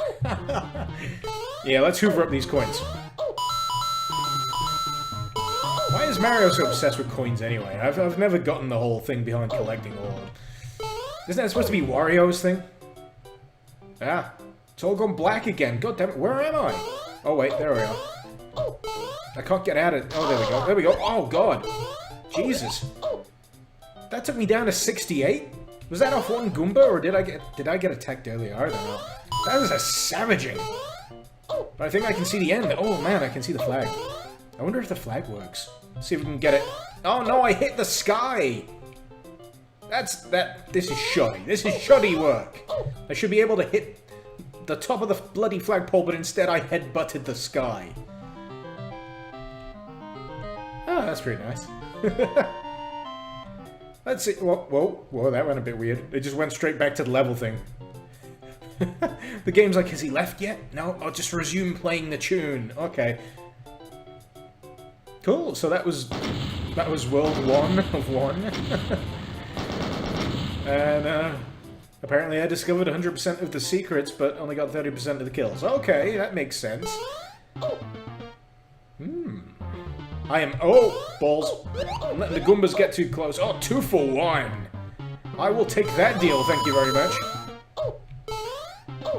Yeah, let's hoover up these coins. Why is Mario so obsessed with coins anyway? I've never gotten the whole thing behind collecting all of them. Isn't that supposed to be Wario's thing? Ah, it's all gone black again. God damn it, where am I? Oh, wait, there we are. I can't get at it. Oh, there we go. There we go. Oh, God. Jesus. That took me down to 68? Was that off one Goomba, or did I get attacked earlier? I don't know. That is a savaging. But I think I can see the end. Oh man, I can see the flag. I wonder if the flag works. See if we can get it. Oh no, I hit the sky! This is shoddy. This is shoddy work. I should be able to hit the top of the bloody flagpole, but instead I headbutted the sky. Oh, that's pretty nice. Let's see. Whoa, that went a bit weird. It just went straight back to the level thing. The game's like, has he left yet? No, I'll just resume playing the tune. Okay. Cool, so that was World 1 of 1. And, apparently I discovered 100% of the secrets, but only got 30% of the kills. Okay, that makes sense. I am... Oh, balls. I'm letting the Goombas get too close. Oh, 2 for 1. I will take that deal, thank you very much.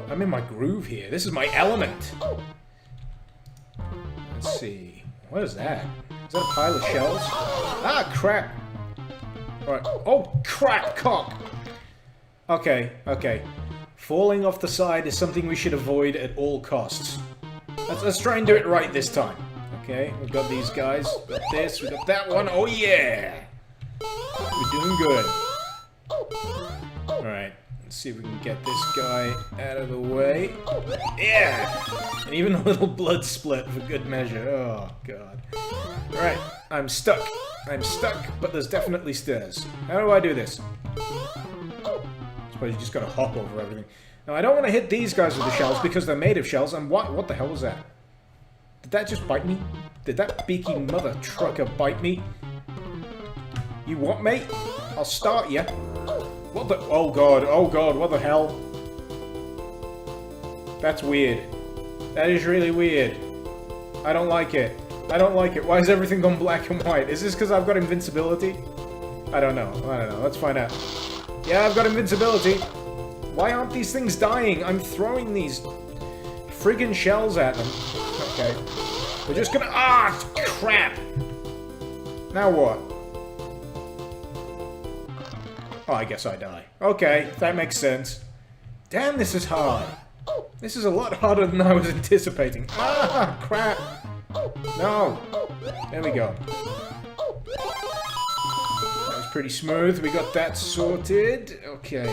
I'm in my groove here. This is my element. Let's see. What is that? Is that a pile of shells? Ah, crap. Alright. Oh, crap, cock. Okay. Falling off the side is something we should avoid at all costs. Let's try and do it right this time. Okay, we've got these guys. We've got this, we've got that one. Oh, yeah! We're doing good. Alright, let's see if we can get this guy out of the way. Yeah! And even a little blood split for good measure. Oh, God. Alright, I'm stuck. But there's definitely stairs. How do I do this? I suppose you just gotta hop over everything. Now, I don't want to hit these guys with the shells because they're made of shells, and what the hell was that? Did that just bite me? Did that beaky mother trucker bite me? You what, mate? I'll start you. What the... Oh god, what the hell? That's weird. That is really weird. I don't like it. Why is everything gone black and white? Is this because I've got invincibility? I don't know. Let's find out. Yeah, I've got invincibility. Why aren't these things dying? I'm throwing these friggin' shells at them. Okay. We're just gonna... Ah, crap! Now what? Oh, I guess I die. Okay, that makes sense. Damn, this is hard. This is a lot harder than I was anticipating. Ah, crap. No. There we go. That was pretty smooth. We got that sorted. Okay.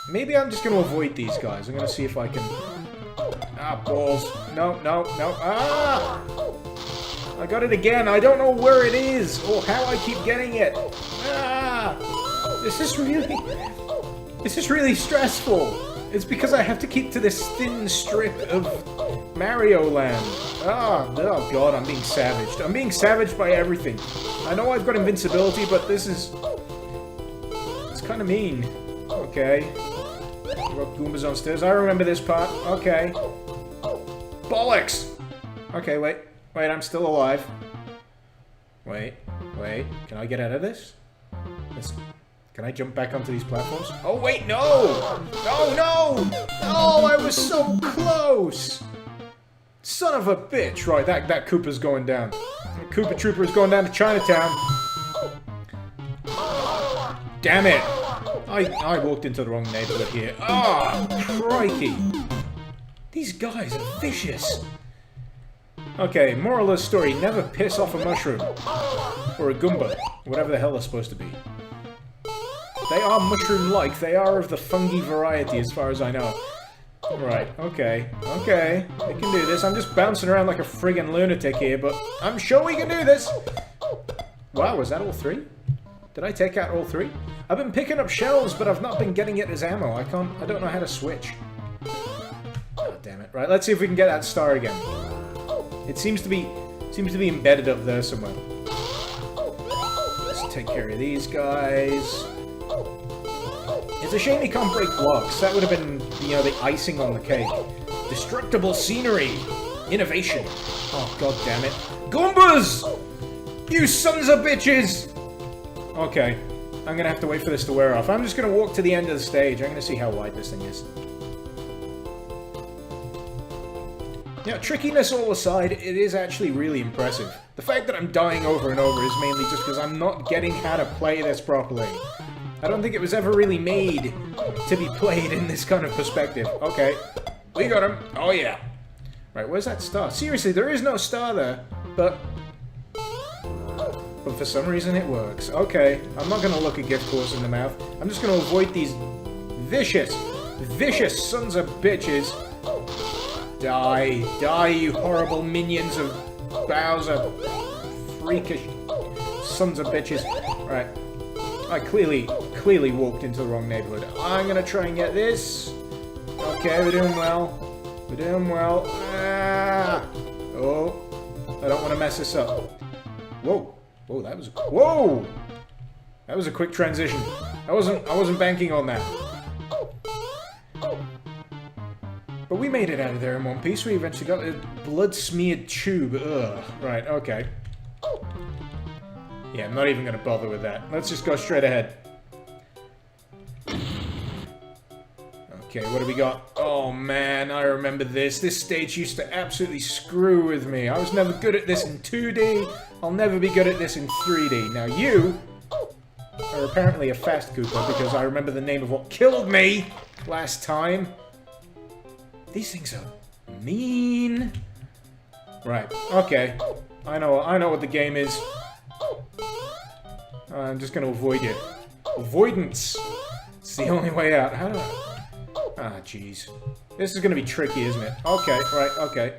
Maybe I'm just going to avoid these guys. I'm going to see if I can... Ah, balls. No, no, no. Ah! I got it again. I don't know where it is or how I keep getting it. Ah! This is really stressful. It's because I have to keep to this thin strip of Mario Land. Oh god, I'm being savaged. I'm being savaged by everything. I know I've got invincibility, but this is... It's kind of mean. Okay. We've got Goombas on stairs. I remember this part. Okay. Bollocks! Okay, wait. Wait, I'm still alive. Wait. Can I get out of this? Can I jump back onto these platforms? Oh, wait, no! No! Oh, I was so close! Son of a bitch! Right, that Koopa's going down. That Koopa Trooper is going down to Chinatown. Damn it! I walked into the wrong neighborhood here. Ah, crikey! These guys are vicious. Okay, moral of the story, never piss off a mushroom. Or a Goomba. Whatever the hell they're supposed to be. They are mushroom-like. They are of the fungi variety, as far as I know. Right, okay. Okay, we can do this. I'm just bouncing around like a friggin' lunatic here, but I'm sure we can do this! Wow, was that all three? Did I take out all three? I've been picking up shells, but I've not been getting it as ammo. I don't know how to switch. Oh, damn it. Right, let's see if we can get that star again. It seems to be embedded up there somewhere. Let's take care of these guys. It's a shame he can't break blocks. That would have been, you know, the icing on the cake. Destructible scenery. Innovation. Oh, god damn it. Goombas! You sons of bitches! Okay. I'm gonna have to wait for this to wear off. I'm just gonna walk to the end of the stage. I'm gonna see how wide this thing is. Now, trickiness all aside, it is actually really impressive. The fact that I'm dying over and over is mainly just because I'm not getting how to play this properly. I don't think it was ever really made to be played in this kind of perspective. Okay, we got him. Oh yeah. Right, where's that star? Seriously, there is no star there, but for some reason it works. Okay, I'm not gonna look a gift horse in the mouth. I'm just gonna avoid these vicious sons of bitches. Die, you horrible minions of Bowser. Freakish sons of bitches. Right. I clearly walked into the wrong neighborhood. I'm gonna try and get this. Okay, we're doing well. We're doing well. Ah! Oh. I don't want to mess this up. Whoa. Whoa, that was... Whoa! That was a quick transition. I wasn't banking on that. But we made it out of there in one piece. We eventually got a blood-smeared tube. Ugh. Right, okay. Yeah, I'm not even going to bother with that. Let's just go straight ahead. Okay, what do we got? Oh man, I remember this. This stage used to absolutely screw with me. I was never good at this in 2D. I'll never be good at this in 3D. Now you are apparently a fast Koopa because I remember the name of what killed me last time. These things are mean. Right, okay. I know what the game is. I'm just gonna avoid you. Avoidance! It's the only way out. How do I... Ah, jeez. This is gonna be tricky, isn't it? Okay, right, okay.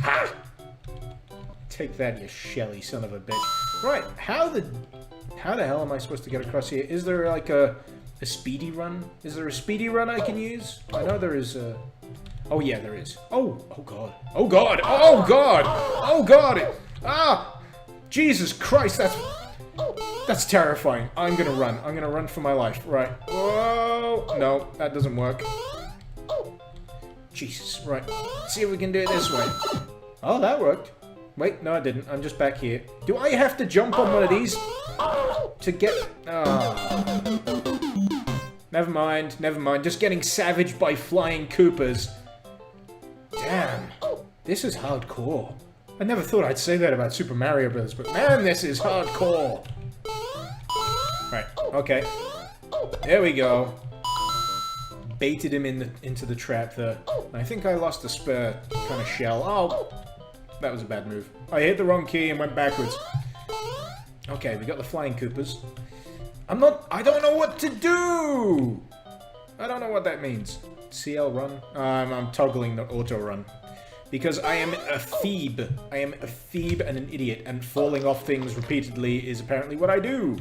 Ha! Take that, you shelly son of a bitch. Right, how the hell am I supposed to get across here? Is there, like, a speedy run? Is there a speedy run I can use? I know there is a... Oh, yeah, there is. Oh god. Oh, god! Oh, god! Oh, god! Ah! Jesus Christ, that's terrifying. I'm gonna run. I'm gonna run for my life. Right. Whoa! No, that doesn't work. Jesus. Right. Let's see if we can do it this way. Oh, that worked. Wait, no, I didn't. I'm just back here. Do I have to jump on one of these to get... Oh. Never mind. Never mind. Just getting savaged by flying Koopas. Damn. This is hardcore. I never thought I'd say that about Super Mario Bros., but man, this is hardcore. Right, okay. There we go. baited him into the trap there. I think I lost a spare kind of shell. Oh, that was a bad move. I hit the wrong key and went backwards. Okay, we got the flying Koopas. I don't know what to do! I don't know what that means. CL run? I'm toggling the auto run. Because I am a Phoebe. I am a Phoebe and an idiot, and falling off things repeatedly is apparently what I do.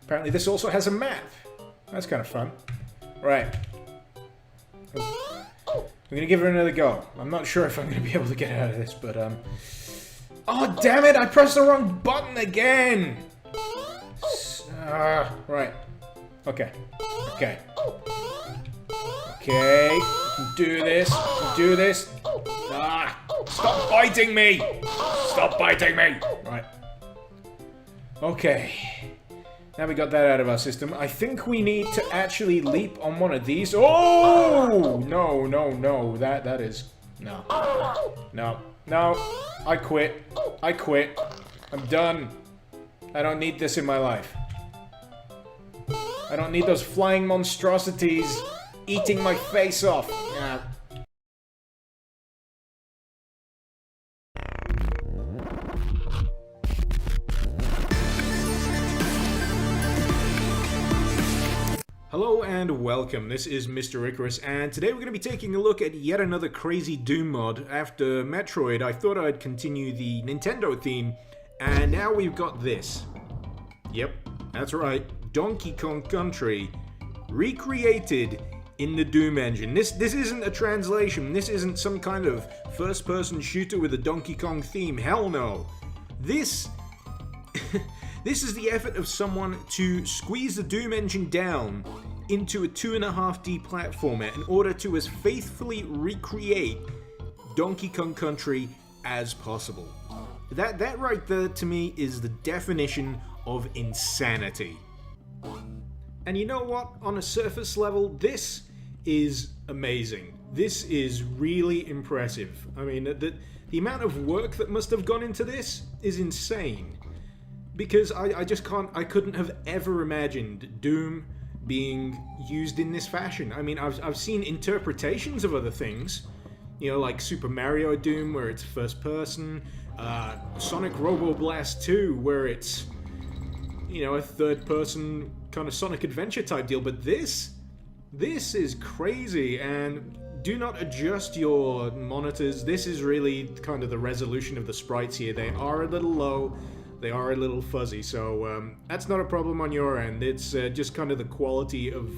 Apparently this also has a map. That's kind of fun. Right. We're gonna give it another go. I'm not sure if I'm gonna be able to get out of this, but oh, damn it! I pressed the wrong button again! Right. Okay. Okay. Okay. We can do this. We can do this. Ah! Stop biting me! Stop biting me! Right. Okay. Now we got that out of our system. I think we need to actually leap on one of these. Oh! No, no, no. That is... No. No. No. I quit. I quit. I'm done. I don't need this in my life. I don't need those flying monstrosities eating my face off. Yeah. Hello and welcome, this is Mr. Icarus, and today we're going to be taking a look at yet another crazy Doom mod. After Metroid, I thought I'd continue the Nintendo theme, and now we've got this. Yep, that's right, Donkey Kong Country, recreated in the Doom engine. This isn't a translation, this isn't some kind of first-person shooter with a Donkey Kong theme, hell no. This is the effort of someone to squeeze the Doom engine down into a 2.5D platformer in order to as faithfully recreate Donkey Kong Country as possible. That right there, to me, is the definition of insanity. And you know what? On a surface level, this is amazing. This is really impressive. I mean, the amount of work that must have gone into this is insane. Because I just can't, I couldn't have ever imagined Doom being used in this fashion. I mean, I've seen interpretations of other things, you know, like Super Mario Doom, where it's first person, Sonic Robo Blast 2, where it's, you know, a third person kind of Sonic Adventure type deal, but this is crazy, and do not adjust your monitors. This is really kind of the resolution of the sprites here. They are a little low. They are a little fuzzy, so that's not a problem on your end. It's just kind of the quality of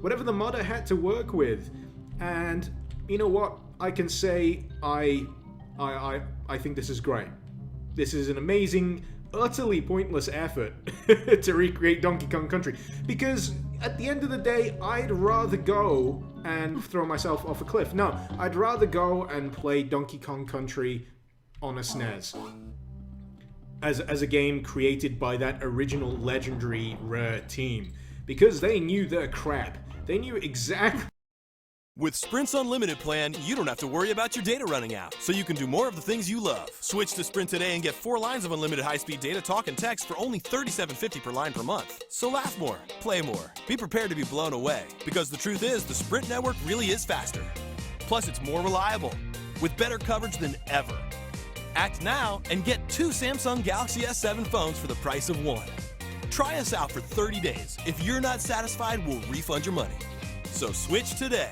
whatever the modder had to work with. And you know what? I can say I think this is great. This is an amazing, utterly pointless effort to recreate Donkey Kong Country. Because at the end of the day, I'd rather go and throw myself off a cliff. No, I'd rather go and play Donkey Kong Country on a SNES. As a game created by that original legendary Rare team. Because they knew their crap. They knew exactly... With Sprint's Unlimited plan, you don't have to worry about your data running out, so you can do more of the things you love. Switch to Sprint today and get 4 lines of unlimited high-speed data, talk, and text for only $37.50 per line per month. So laugh more, play more, be prepared to be blown away. Because the truth is, the Sprint network really is faster. Plus, it's more reliable, with better coverage than ever. Act now and get 2 Samsung Galaxy S7 phones for the price of 1. Try us out for 30 days. If you're not satisfied, we'll refund your money. So switch today.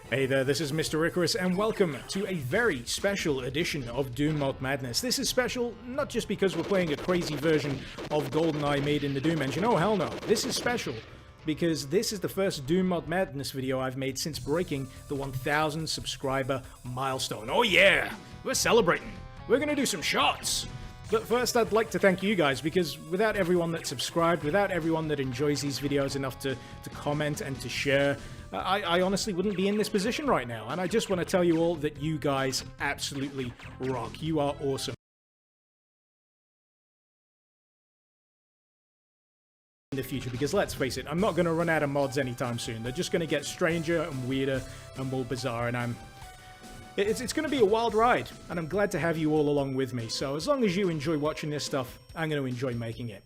Hey there, this is Mr. Icarus, and welcome to a very special edition of Doom Mod Madness. This is special not just because we're playing a crazy version of GoldenEye made in the Doom engine. Oh, hell no. This is special because this is the first Doom Mod Madness video I've made since breaking the 1,000 subscriber milestone. Oh yeah! We're celebrating. We're gonna do some shots! But first, I'd like to thank you guys, because without everyone that subscribed, without everyone that enjoys these videos enough to comment and to share, I honestly wouldn't be in this position right now. And I just want to tell you all that you guys absolutely rock. You are awesome. In the future, because let's face it, I'm not going to run out of mods anytime soon. They're just going to get stranger and weirder and more bizarre, and It's going to be a wild ride, and I'm glad to have you all along with me. So as long as you enjoy watching this stuff, I'm going to enjoy making it.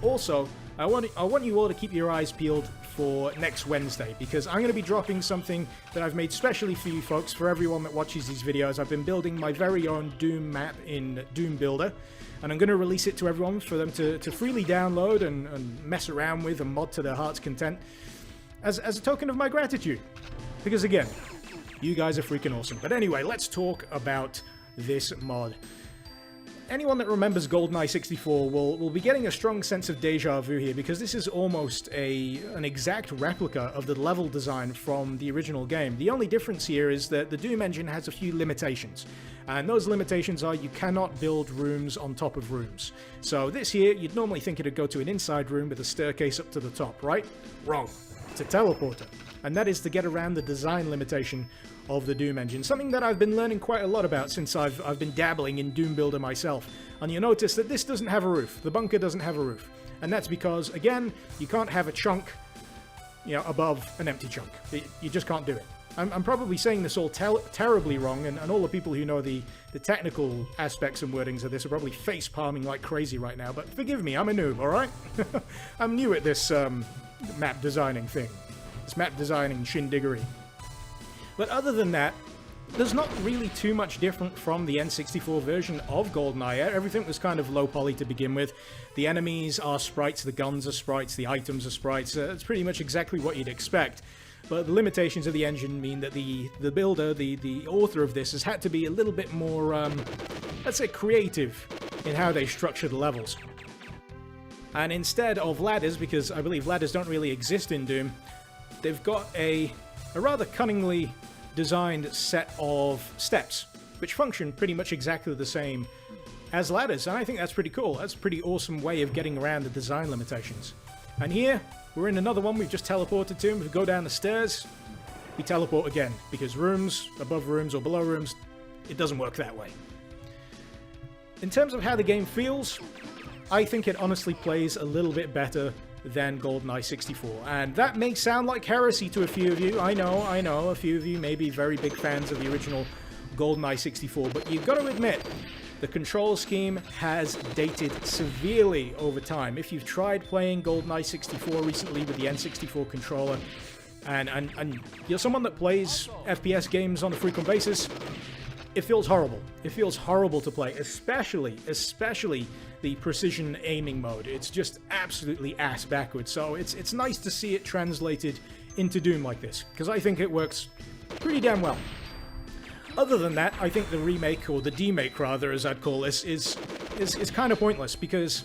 Also, I want you all to keep your eyes peeled for next Wednesday, because I'm going to be dropping something that I've made specially for you folks, for everyone that watches these videos. I've been building my very own Doom map in Doom Builder, and I'm going to release it to everyone for them to freely download and mess around with and mod to their heart's content, as a token of my gratitude. Because again, you guys are freaking awesome. But anyway, let's talk about this mod. Anyone that remembers GoldenEye 64 will be getting a strong sense of deja vu here, because this is almost an exact replica of the level design from the original game. The only difference here is that the Doom engine has a few limitations, and those limitations are you cannot build rooms on top of rooms. So this here, you'd normally think it'd go to an inside room with a staircase up to the top, right? Wrong. It's a teleporter, and that is to get around the design limitation of the Doom engine, something that I've been learning quite a lot about since I've been dabbling in Doom Builder myself. And you'll notice that this doesn't have a roof. The bunker doesn't have a roof. And that's because, again, you can't have a chunk, above an empty chunk. You just can't do it. I'm probably saying this all terribly wrong, and all the people who know the technical aspects and wordings of this are probably face-palming like crazy right now, but forgive me, I'm a noob, alright? I'm new at this map designing thing. This map designing shindiggery. But other than that, there's not really too much different from the N64 version of GoldenEye. Everything was kind of low poly to begin with. The enemies are sprites, the guns are sprites, the items are sprites. It's pretty much exactly what you'd expect. But the limitations of the engine mean that the builder, the author of this, has had to be a little bit more, let's say, creative in how they structure the levels. And instead of ladders, because I believe ladders don't really exist in Doom, they've got a rather cunningly designed set of steps, which function pretty much exactly the same as ladders, and I think that's pretty cool. That's a pretty awesome way of getting around the design limitations. And here, we're in another one we've just teleported to, and if we go down the stairs, we teleport again, because rooms, above rooms or below rooms, it doesn't work that way. In terms of how the game feels, I think it honestly plays a little bit better than GoldenEye 64, and that may sound like heresy to a few of you. I know, a few of you may be very big fans of the original GoldenEye 64, but you've got to admit, the control scheme has dated severely over time. If you've tried playing GoldenEye 64 recently with the N64 controller, and you're someone that plays FPS games on a frequent basis, it feels horrible. It feels horrible to play, especially the precision aiming mode. It's just absolutely ass backwards. So it's nice to see it translated into Doom like this, because I think it works pretty damn well. Other than that, I think the remake, or the demake rather, as I'd call this, is kind of pointless, because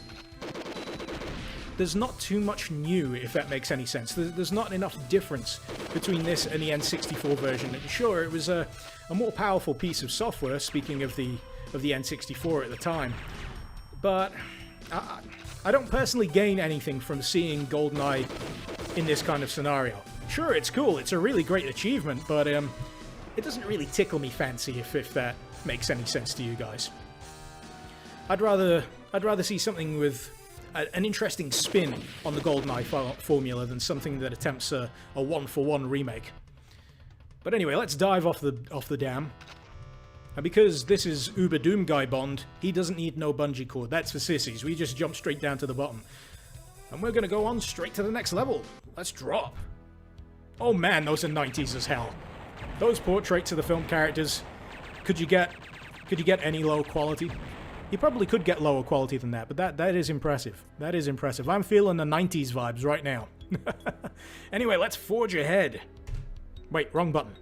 there's not too much new, if that makes any sense. There's not enough difference between this and the N64 version. And sure, it was a more powerful piece of software, speaking of the N64 at the time, but I don't personally gain anything from seeing GoldenEye in this kind of scenario. Sure, it's cool, it's a really great achievement, but it doesn't really tickle me fancy, if that makes any sense to you guys. I'd rather see something with an interesting spin on the GoldenEye formula than something that attempts a one-for-one remake. But anyway, let's dive off the dam. And because this is Uber Doom Guy Bond, he doesn't need no bungee cord. That's for sissies. We just jump straight down to the bottom. And we're gonna go on straight to the next level. Let's drop. Oh man, those are 90s as hell. Those portraits of the film characters, could you get any low quality? You probably could get lower quality than that, but that is impressive. That is impressive. I'm feeling the 90s vibes right now. Anyway, let's forge ahead. Wait, wrong button.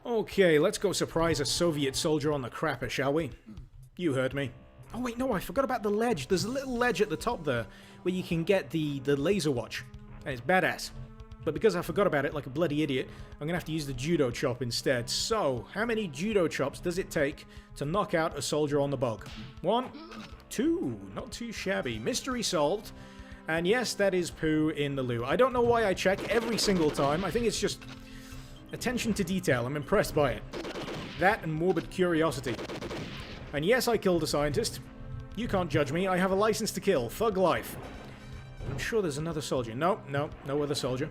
Okay, let's go surprise a Soviet soldier on the crapper, shall we? You heard me. Oh wait, no, I forgot about the ledge. There's a little ledge at the top there where you can get the laser watch. And it's badass. But because I forgot about it like a bloody idiot, I'm gonna have to use the judo chop instead. So, how many judo chops does it take to knock out a soldier on the bug? 1, 2, not too shabby. Mystery solved. And yes, that is poo in the loo. I don't know why I check every single time. I think it's just attention to detail. I'm impressed by it. That and morbid curiosity. And yes, I killed a scientist. You can't judge me. I have a license to kill. Thug life. I'm sure there's another soldier. No other soldier.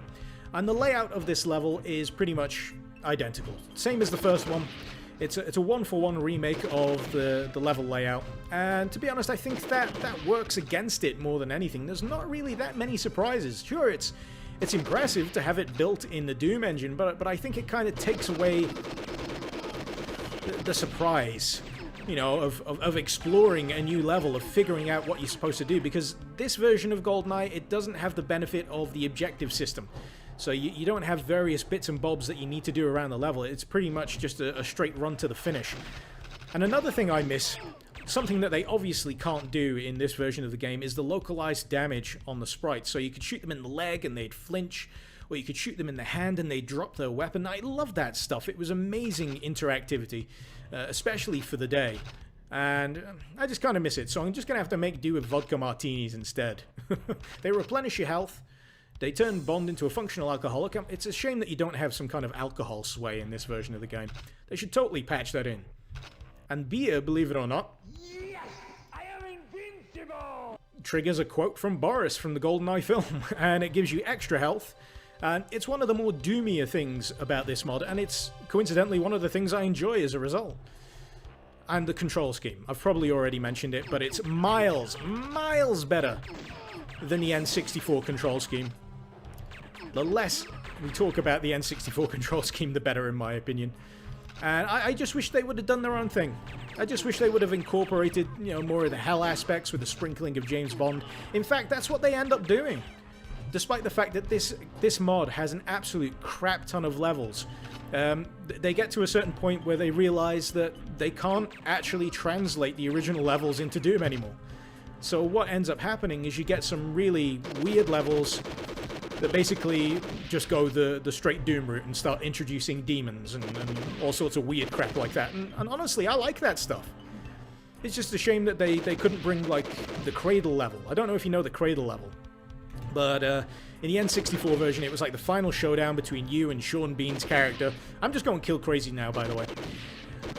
And the layout of this level is pretty much identical. Same as the first one. It's a one-for-one remake of the level layout, and to be honest, I think that works against it more than anything. There's not really that many surprises. Sure, it's impressive to have it built in the Doom engine, but I think it kind of takes away the surprise, you know, of exploring a new level, of figuring out what you're supposed to do, because this version of GoldenEye, it doesn't have the benefit of the objective system. So you don't have various bits and bobs that you need to do around the level. It's pretty much just a straight run to the finish. And another thing I miss, something that they obviously can't do in this version of the game, is the localized damage on the sprites. So you could shoot them in the leg and they'd flinch, or you could shoot them in the hand and they'd drop their weapon. I love that stuff. It was amazing interactivity, especially for the day. And I just kind of miss it, so I'm just going to have to make do with vodka martinis instead. They replenish your health. They turn Bond into a functional alcoholic. It's a shame that you don't have some kind of alcohol sway in this version of the game. They should totally patch that in. And beer, believe it or not, Yes! I am invincible! triggers a quote from Boris from the GoldenEye film, and it gives you extra health. And it's one of the more doomier things about this mod, and it's coincidentally one of the things I enjoy as a result. And the control scheme. I've probably already mentioned it, but it's miles better than the N64 control scheme. The less we talk about the N64 control scheme, the better, in my opinion. And I just wish they would have done their own thing. I just wish they would have incorporated, you know, more of the hell aspects with the sprinkling of James Bond. In fact, that's what they end up doing. Despite the fact that this mod has an absolute crap ton of levels, they get to a certain point where they realize that they can't actually translate the original levels into Doom anymore. So what ends up happening is you get some really weird levels that basically just go the straight Doom route and start introducing demons and all sorts of weird crap like that. And honestly, I like that stuff. It's just a shame that they couldn't bring, like, the Cradle level. I don't know if you know the Cradle level. But in the N64 version, it was like the final showdown between you and Sean Bean's character. I'm just going kill crazy now, by the way.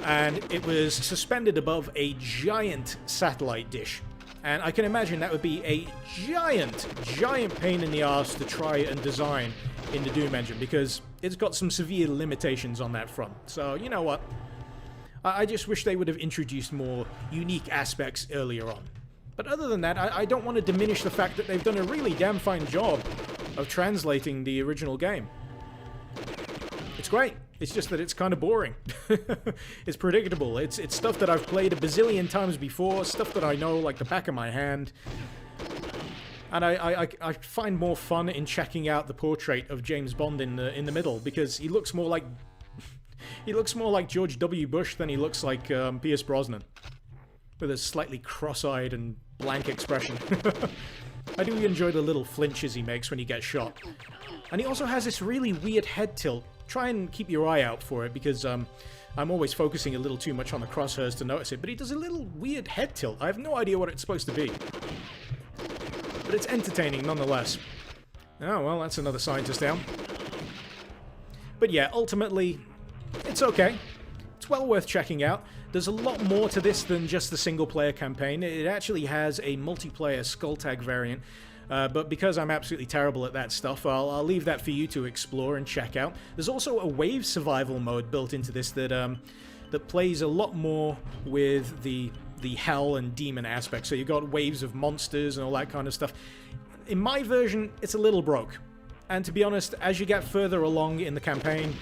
And it was suspended above a giant satellite dish. And I can imagine that would be a giant pain in the arse to try and design in the Doom engine, because it's got some severe limitations on that front. So, you know what? I just wish they would have introduced more unique aspects earlier on. But other than that, I don't want to diminish the fact that they've done a really damn fine job of translating the original game. It's great. It's just that it's kind of boring. It's predictable. It's stuff that I've played a bazillion times before, stuff that I know like the back of my hand. And I find more fun in checking out the portrait of James Bond in the middle, because he looks more like George W. Bush than he looks like Pierce Brosnan, with a slightly cross-eyed and blank expression. I do enjoy the little flinches he makes when he gets shot. And he also has this really weird head tilt. Try and keep your eye out for it, because I'm always focusing a little too much on the crosshairs to notice it, but he does a little weird head tilt. I have no idea what it's supposed to be. But it's entertaining nonetheless. Oh, well, that's another scientist down. But yeah, ultimately, it's okay. It's well worth checking out. There's a lot more to this than just the single-player campaign. It actually has a multiplayer Skulltag variant, but because I'm absolutely terrible at that stuff, I'll leave that for you to explore and check out. There's also a wave survival mode built into this that plays a lot more with the hell and demon aspect. So you've got waves of monsters and all that kind of stuff. In my version, it's a little broke. And to be honest, as you get further along in the campaign,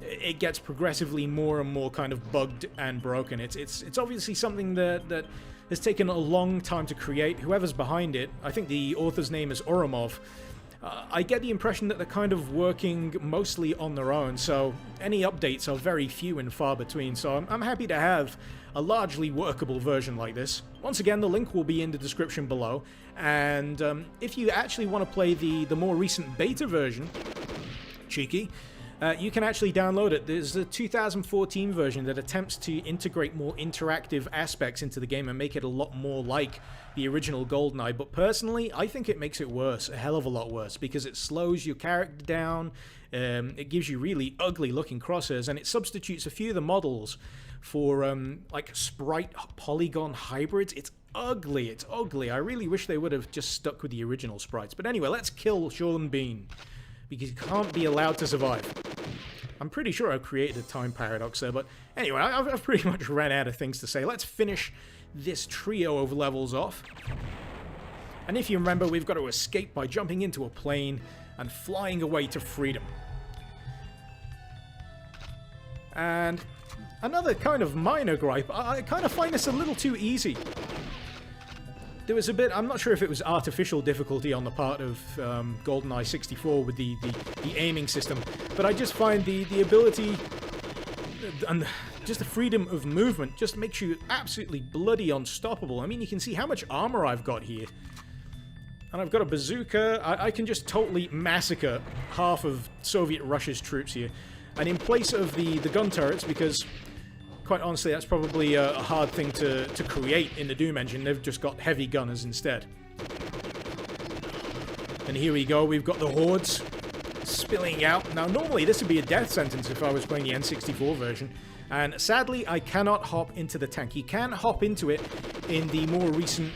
it gets progressively more and more kind of bugged and broken. It's obviously something that has taken a long time to create. Whoever's behind it, I think the author's name is Oromov, I get the impression that they're kind of working mostly on their own, so any updates are very few and far between, so I'm happy to have a largely workable version like this. Once again, the link will be in the description below, and if you actually want to play the more recent beta version, cheeky, you can actually download it. There's a 2014 version that attempts to integrate more interactive aspects into the game and make it a lot more like the original GoldenEye, but personally, I think it makes it worse, a hell of a lot worse, because it slows your character down, it gives you really ugly looking crosshairs, and it substitutes a few of the models for like sprite polygon hybrids. It's ugly, it's ugly. I really wish they would have just stuck with the original sprites. But anyway, let's kill Sean Bean, because he can't be allowed to survive. I'm pretty sure I've created a time paradox there, but anyway, I've pretty much ran out of things to say. Let's finish this trio of levels off. And if you remember, we've got to escape by jumping into a plane and flying away to freedom. And another kind of minor gripe, I kind of find this a little too easy. There was a bit, I'm not sure if it was artificial difficulty on the part of GoldenEye 64 with the aiming system, but I just find the ability and just the freedom of movement just makes you absolutely bloody unstoppable. I mean, you can see how much armor I've got here. And I've got a bazooka. I can just totally massacre half of Soviet Russia's troops here. And in place of the gun turrets, because quite honestly, that's probably a hard thing to create in the Doom engine. They've just got heavy gunners instead. And here we go. We've got the hordes spilling out. Now, normally this would be a death sentence if I was playing the N64 version. And sadly, I cannot hop into the tank. You can hop into it in the more recent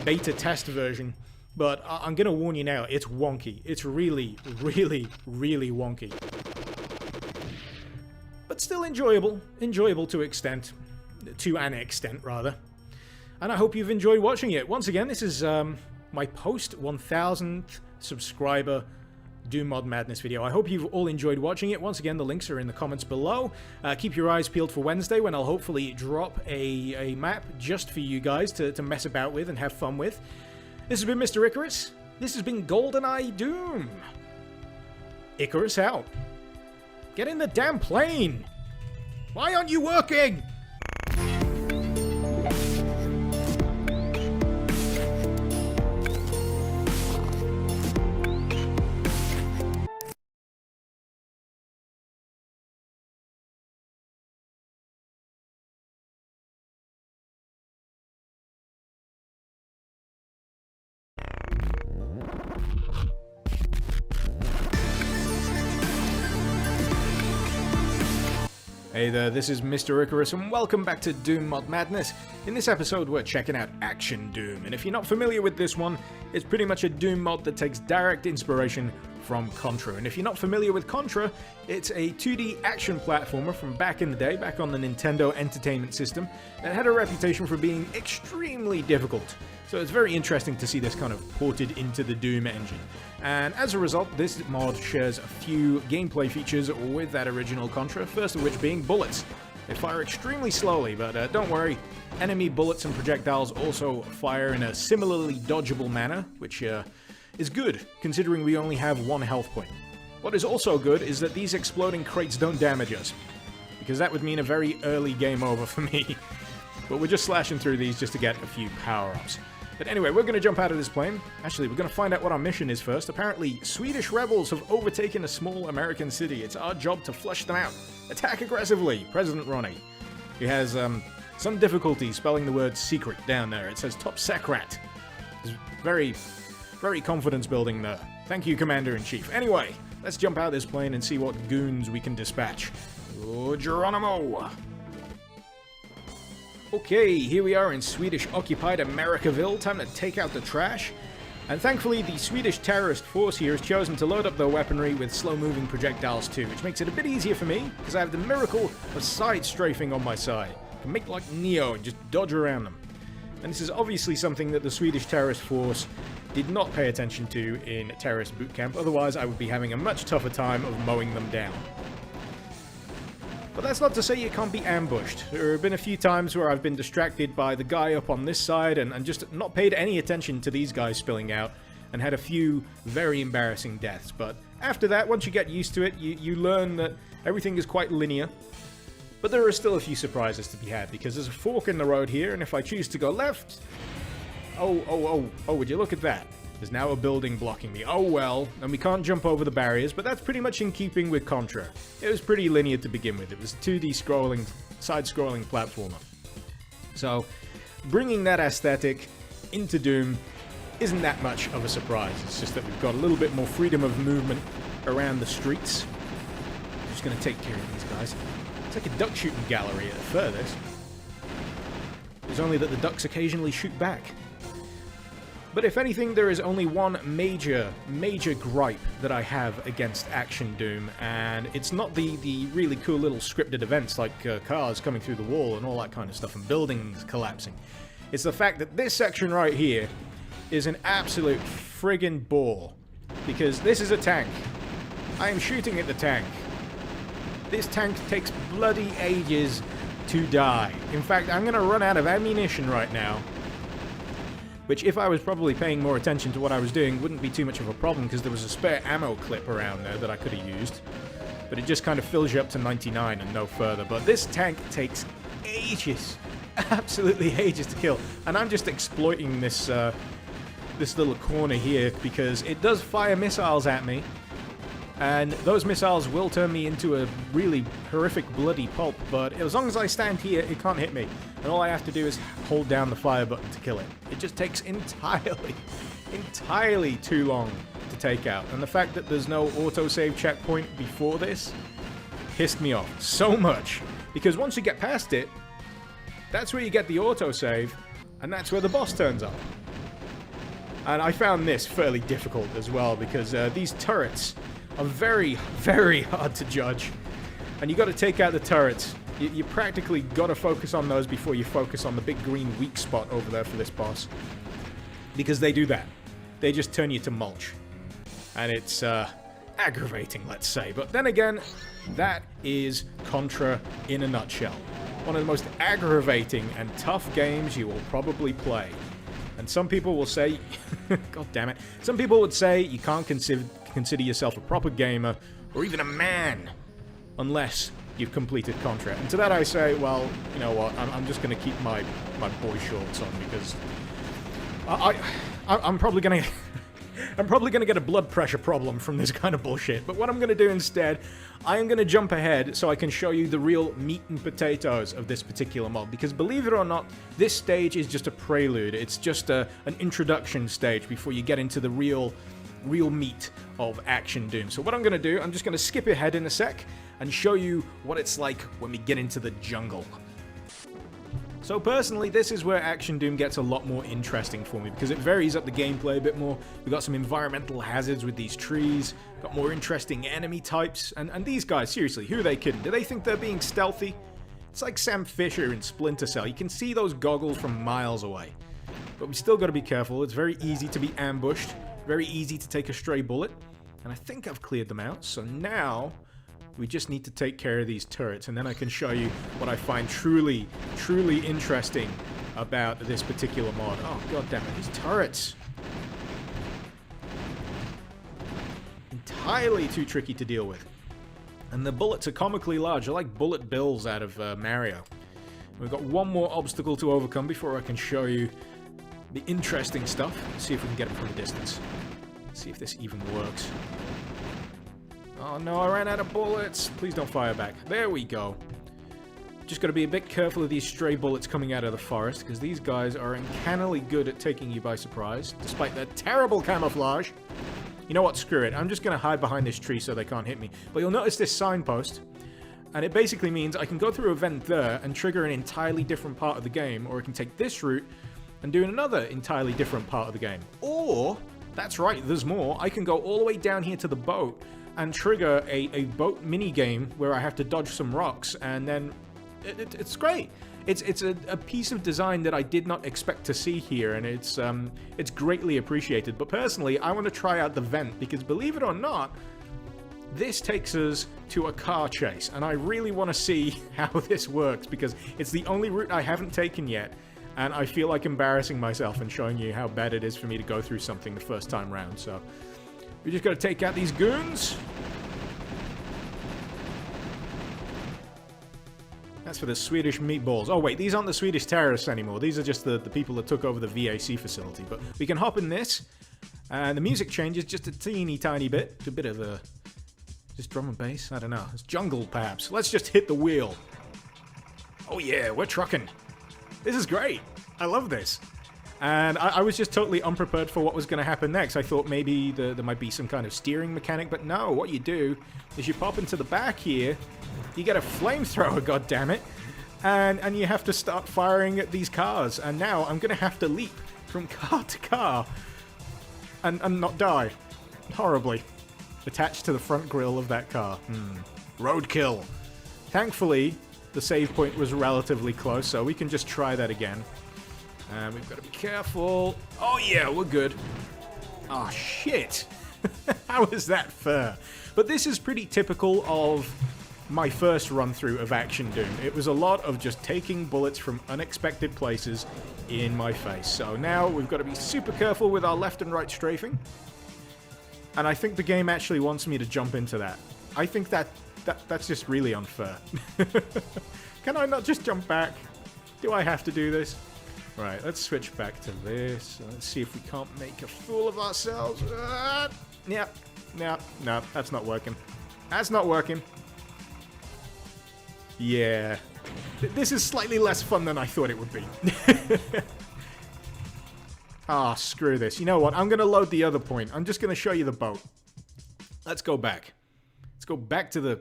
beta test version. But I'm going to warn you now, it's wonky. It's really, really, really wonky. But still enjoyable. Enjoyable to an extent, rather. And I hope you've enjoyed watching it. Once again, this is my post-1000th subscriber Doom Mod Madness video. I hope you've all enjoyed watching it. Once again, the links are in the comments below. Keep your eyes peeled for Wednesday, when I'll hopefully drop a map just for you guys to mess about with and have fun with. This has been Mr. Icarus. This has been GoldenEye Doom. Icarus out. Get in the damn plane! Why aren't you working? Hey there, this is Mr. Icarus, and welcome back to Doom Mod Madness. In this episode, we're checking out Action Doom, and if you're not familiar with this one, it's pretty much a Doom mod that takes direct inspiration from Contra. And if you're not familiar with Contra, it's a 2D action platformer from back in the day, back on the Nintendo Entertainment System, that had a reputation for being extremely difficult. So it's very interesting to see this kind of ported into the Doom engine. And as a result, this mod shares a few gameplay features with that original Contra, first of which being bullets. They fire extremely slowly, but don't worry, enemy bullets and projectiles also fire in a similarly dodgeable manner, which is good, considering we only have 1 health point. What is also good is that these exploding crates don't damage us, because that would mean a very early game over for me. But we're just slashing through these just to get a few power-ups. But anyway, we're going to jump out of this plane. Actually, we're going to find out what our mission is first. Apparently, Swedish rebels have overtaken a small American city. It's our job to flush them out. Attack aggressively, President Ronnie. He has some difficulty spelling the word secret down there. It says top secret. It's very, very confidence building there. Thank you, Commander-in-Chief. Anyway, let's jump out of this plane and see what goons we can dispatch. Oh, Geronimo! Okay, here we are in Swedish-occupied Americaville. Time to take out the trash. And thankfully, the Swedish terrorist force here has chosen to load up their weaponry with slow-moving projectiles too, which makes it a bit easier for me, because I have the miracle of side strafing on my side. I can make like Neo and just dodge around them. And this is obviously something that the Swedish terrorist force did not pay attention to in terrorist boot camp, otherwise I would be having a much tougher time of mowing them down. But that's not to say you can't be ambushed. There have been a few times where I've been distracted by the guy up on this side and just not paid any attention to these guys spilling out, and had a few very embarrassing deaths. But after that, once you get used to it, you learn that everything is quite linear. But there are still a few surprises to be had, because there's a fork in the road here, and if I choose to go left... Oh, would you look at that? There's now a building blocking me. Oh well, and we can't jump over the barriers, but that's pretty much in keeping with Contra. It was pretty linear to begin with. It was a 2D scrolling, side-scrolling platformer. So, bringing that aesthetic into Doom isn't that much of a surprise. It's just that we've got a little bit more freedom of movement around the streets. I'm just going to take care of these guys. It's like a duck shooting gallery at the furthest. It's only that the ducks occasionally shoot back. But if anything, there is only one major gripe that I have against Action Doom, and it's not the really cool little scripted events like cars coming through the wall and all that kind of stuff and buildings collapsing. It's the fact that this section right here is an absolute friggin' bore. Because this is a tank. I am shooting at the tank. This tank takes bloody ages to die. In fact, I'm going to run out of ammunition right now. Which, if I was probably paying more attention to what I was doing, wouldn't be too much of a problem, because there was a spare ammo clip around there that I could have used. But it just kind of fills you up to 99 and no further. But this tank takes ages. Absolutely ages to kill. And I'm just exploiting this, this little corner here, because it does fire missiles at me. And those missiles will turn me into a really horrific bloody pulp, but as long as I stand here, it can't hit me. And all I have to do is hold down the fire button to kill it. It just takes entirely too long to take out. And the fact that there's no autosave checkpoint before this pissed me off so much. Because once you get past it, that's where you get the autosave, and that's where the boss turns up. And I found this fairly difficult as well, because these turrets are very, very hard to judge. And you got to take out the turrets. You practically got to focus on those before you focus on the big green weak spot over there for this boss. Because they do that. They just turn you to mulch. And it's aggravating, let's say. But then again, that is Contra in a nutshell. One of the most aggravating and tough games you will probably play. And some people will say, God damn it, some people would say you can't consider yourself a proper gamer, or even a man, unless you've completed Contra. And to that I say, well, you know what, I'm just going to keep my boy shorts on, because I'm probably going to... I'm probably going to get a blood pressure problem from this kind of bullshit, but what I'm going to do instead, I am going to jump ahead so I can show you the real meat and potatoes of this particular mod, because believe it or not, this stage is just a prelude. It's just an introduction stage before you get into the real meat of Action Doom. So what I'm going to do, I'm just going to skip ahead in a sec and show you what it's like when we get into the jungle. So personally, this is where Action Doom gets a lot more interesting for me, because it varies up the gameplay a bit more. We've got some environmental hazards with these trees, got more interesting enemy types, and these guys, seriously, who are they kidding? Do they think they're being stealthy? It's like Sam Fisher in Splinter Cell. You can see those goggles from miles away. But we still got to be careful. It's very easy to be ambushed, very easy to take a stray bullet, and I think I've cleared them out. So now we just need to take care of these turrets, and then I can show you what I find truly interesting about this particular mod. Oh, god damn it, these turrets. Entirely too tricky to deal with. And the bullets are comically large. They're like bullet bills out of Mario. We've got one more obstacle to overcome before I can show you the interesting stuff. Let's see if we can get it from a distance. Let's see if this even works. Oh no, I ran out of bullets. Please don't fire back. There we go. Just got to be a bit careful of these stray bullets coming out of the forest, because these guys are uncannily good at taking you by surprise, despite their terrible camouflage. You know what? Screw it. I'm just going to hide behind this tree so they can't hit me. But you'll notice this signpost, and it basically means I can go through a vent there and trigger an entirely different part of the game, or I can take this route and do another entirely different part of the game. Or, that's right, there's more. I can go all the way down here to the boat and trigger a boat mini-game where I have to dodge some rocks, and then it's great. It's a piece of design that I did not expect to see here, and it's greatly appreciated. But personally, I want to try out the vent, because believe it or not, this takes us to a car chase, and I really want to see how this works, because it's the only route I haven't taken yet, and I feel like embarrassing myself and showing you how bad it is for me to go through something the first time round, so we just gotta take out these goons. That's for the Swedish meatballs. Oh wait, these aren't the Swedish terrorists anymore. These are just the people that took over the VAC facility. But we can hop in this, and the music changes just a teeny tiny bit. A bit of a... just drum and bass? I don't know. It's jungle, perhaps. Let's just hit the wheel. Oh yeah, we're trucking. This is great. I love this. And I was just totally unprepared for what was going to happen next. I thought maybe there might be some kind of steering mechanic, but no, what you do is you pop into the back here, you get a flamethrower, goddammit, and you have to start firing at these cars. And now I'm going to have to leap from car to car and not die horribly attached to the front grille of that car. Roadkill. Thankfully, the save point was relatively close, so we can just try that again. And we've got to be careful. Oh yeah, we're good. Oh shit. How is that fair? But this is pretty typical of my first run through of Action Doom. It was a lot of just taking bullets from unexpected places in my face. So now we've got to be super careful with our left and right strafing. And I think the game actually wants me to jump into that. I think that's just really unfair. Can I not just jump back? Do I have to do this? Right, let's switch back to this. Let's see if we can't make a fool of ourselves. No, that's not working. That's not working. Yeah. This is slightly less fun than I thought it would be. Ah, screw this. You know what? I'm going to load the other point. I'm just going to show you the boat. Let's go back. Let's go back to the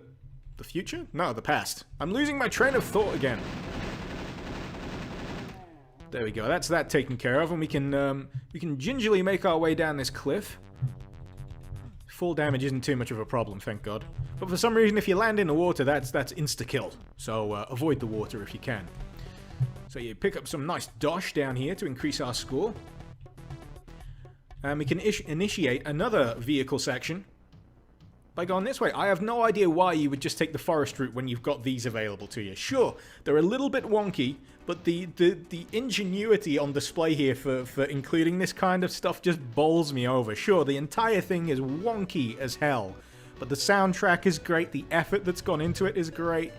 future? No, the past. I'm losing my train of thought again. There we go. That's that taken care of, and we can gingerly make our way down this cliff. Full damage isn't too much of a problem, thank God. But for some reason, if you land in the water, that's insta-kill. So avoid the water if you can. So you pick up some nice dosh down here to increase our score. And we can initiate another vehicle section by going this way. I have no idea why you would just take the forest route when you've got these available to you. Sure, they're a little bit wonky, but the ingenuity on display here for including this kind of stuff just bowls me over. Sure, the entire thing is wonky as hell, but the soundtrack is great, the effort that's gone into it is great.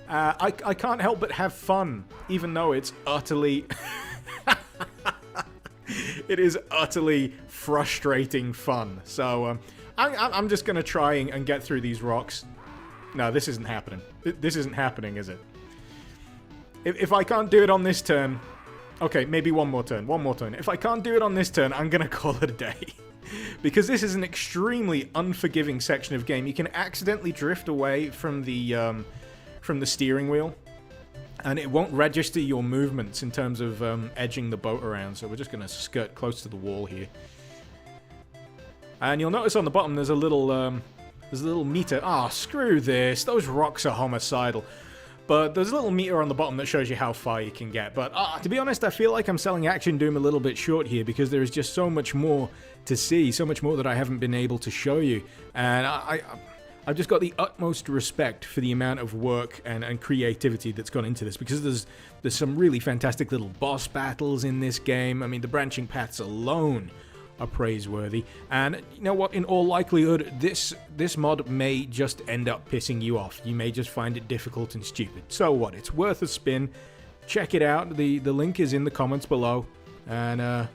I can't help but have fun, even though it's utterly... it is utterly frustrating fun. So, I'm just going to try and get through these rocks. No, this isn't happening. This isn't happening, is it? If I can't do it on this turn... Okay, maybe one more turn. One more turn. If I can't do it on this turn, I'm going to call it a day. Because this is an extremely unforgiving section of game. You can accidentally drift away from the steering wheel. And it won't register your movements in terms of edging the boat around. So we're just going to skirt close to the wall here. And you'll notice on the bottom there's a little meter. Ah, screw this. Those rocks are homicidal. But there's a little meter on the bottom that shows you how far you can get. But to be honest, I feel like I'm selling Action Doom a little bit short here because there is just so much more to see, so much more that I haven't been able to show you. And I've just got the utmost respect for the amount of work and creativity that's gone into this, because there's some really fantastic little boss battles in this game. I mean, the branching paths alone are praiseworthy, and you know what, in all likelihood this mod may just end up pissing you off. You may just find it difficult and stupid. So what, it's worth a spin. Check it out, the link is in the comments below, and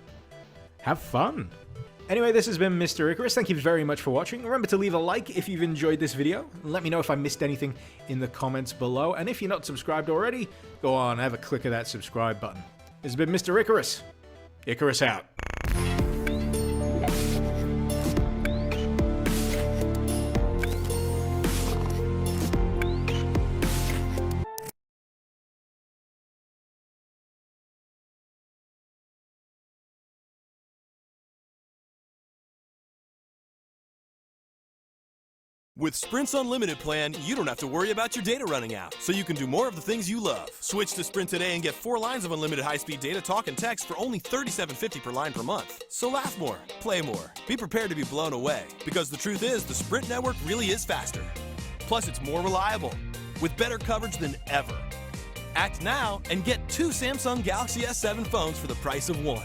have fun. Anyway, this has been Mr. Icarus. Thank you very much for watching. Remember to leave a like if you've enjoyed this video, and let me know if I missed anything in the comments below. And if you're not subscribed already, go on, have a click of that subscribe button. This has been Mr. Icarus. Icarus out. With Sprint's Unlimited plan, you don't have to worry about your data running out, so you can do more of the things you love. Switch to Sprint today and get 4 lines of unlimited high-speed data, talk, and text for only $37.50 per line per month. So laugh more, play more, be prepared to be blown away, because the truth is, the Sprint network really is faster. Plus, it's more reliable, with better coverage than ever. Act now and get 2 Samsung Galaxy S7 phones for the price of 1.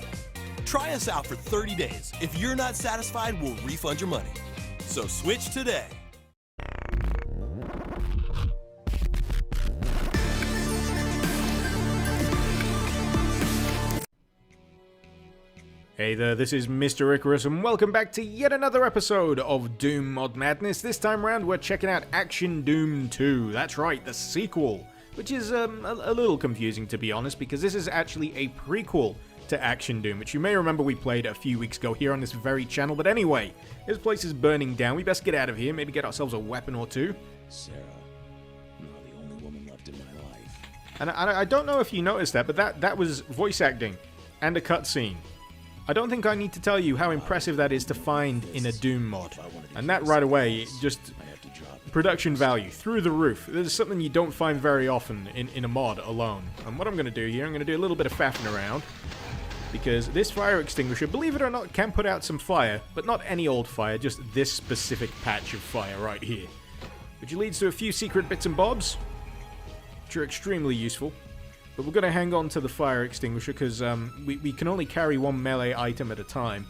Try us out for 30 days. If you're not satisfied, we'll refund your money. So switch today. Hey there, this is Mr. Icarus, and welcome back to yet another episode of Doom Mod Madness. This time around, we're checking out Action Doom 2. That's right, the sequel. Which is a little confusing, to be honest, because this is actually a prequel to Action Doom, which you may remember we played a few weeks ago here on this very channel. But anyway, this place is burning down. We best get out of here, maybe get ourselves a weapon or two. Sarah, you're the only woman left in my life. And I don't know if you noticed that, but that was voice acting and a cutscene. I don't think I need to tell you how impressive that is to find in a Doom mod. And that right away, just production value through the roof. This is something you don't find very often in a mod alone. And what I'm going to do here, I'm going to do a little bit of faffing around. Because this fire extinguisher, believe it or not, can put out some fire. But not any old fire, just this specific patch of fire right here. Which leads to a few secret bits and bobs, which are extremely useful. But we're going to hang on to the fire extinguisher because we can only carry one melee item at a time.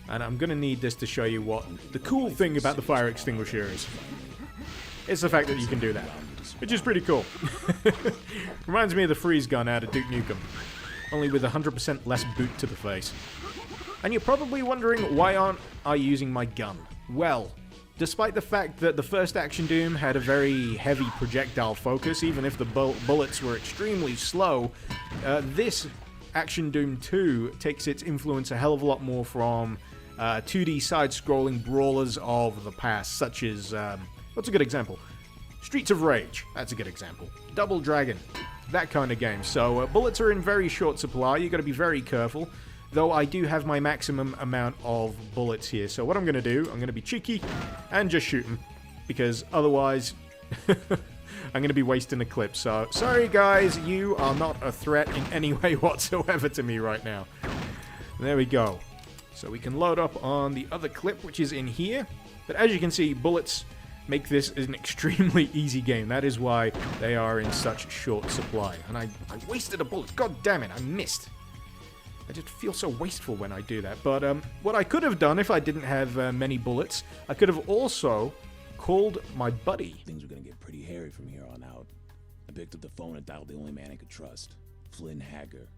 And I'm going to need this to show you what the cool thing about the fire extinguisher is. It's the fact that you can do that, which is pretty cool. Reminds me of the freeze gun out of Duke Nukem, only with 100% less boot to the face. And you're probably wondering, why aren't I using my gun? Well, despite the fact that the first Action Doom had a very heavy projectile focus, even if the bullets were extremely slow, this Action Doom 2 takes its influence a hell of a lot more from 2D side-scrolling brawlers of the past, such as, what's a good example? Streets of Rage, that's a good example. Double Dragon, that kind of game. So bullets are in very short supply, you got to be very careful. Though I do have my maximum amount of bullets here. So what I'm going to do, I'm going to be cheeky and just shoot them. Because otherwise, I'm going to be wasting a clip. So, sorry guys, you are not a threat in any way whatsoever to me right now. There we go. So we can load up on the other clip, which is in here. But as you can see, bullets make this an extremely easy game. That is why they are in such short supply. And I wasted a bullet. God damn it, I missed. I just feel so wasteful when I do that. But what I could have done if I didn't have many bullets, I could have also called my buddy. Things were gonna get pretty hairy from here on out. I picked up the phone and dialed the only man I could trust, Flynn Hager,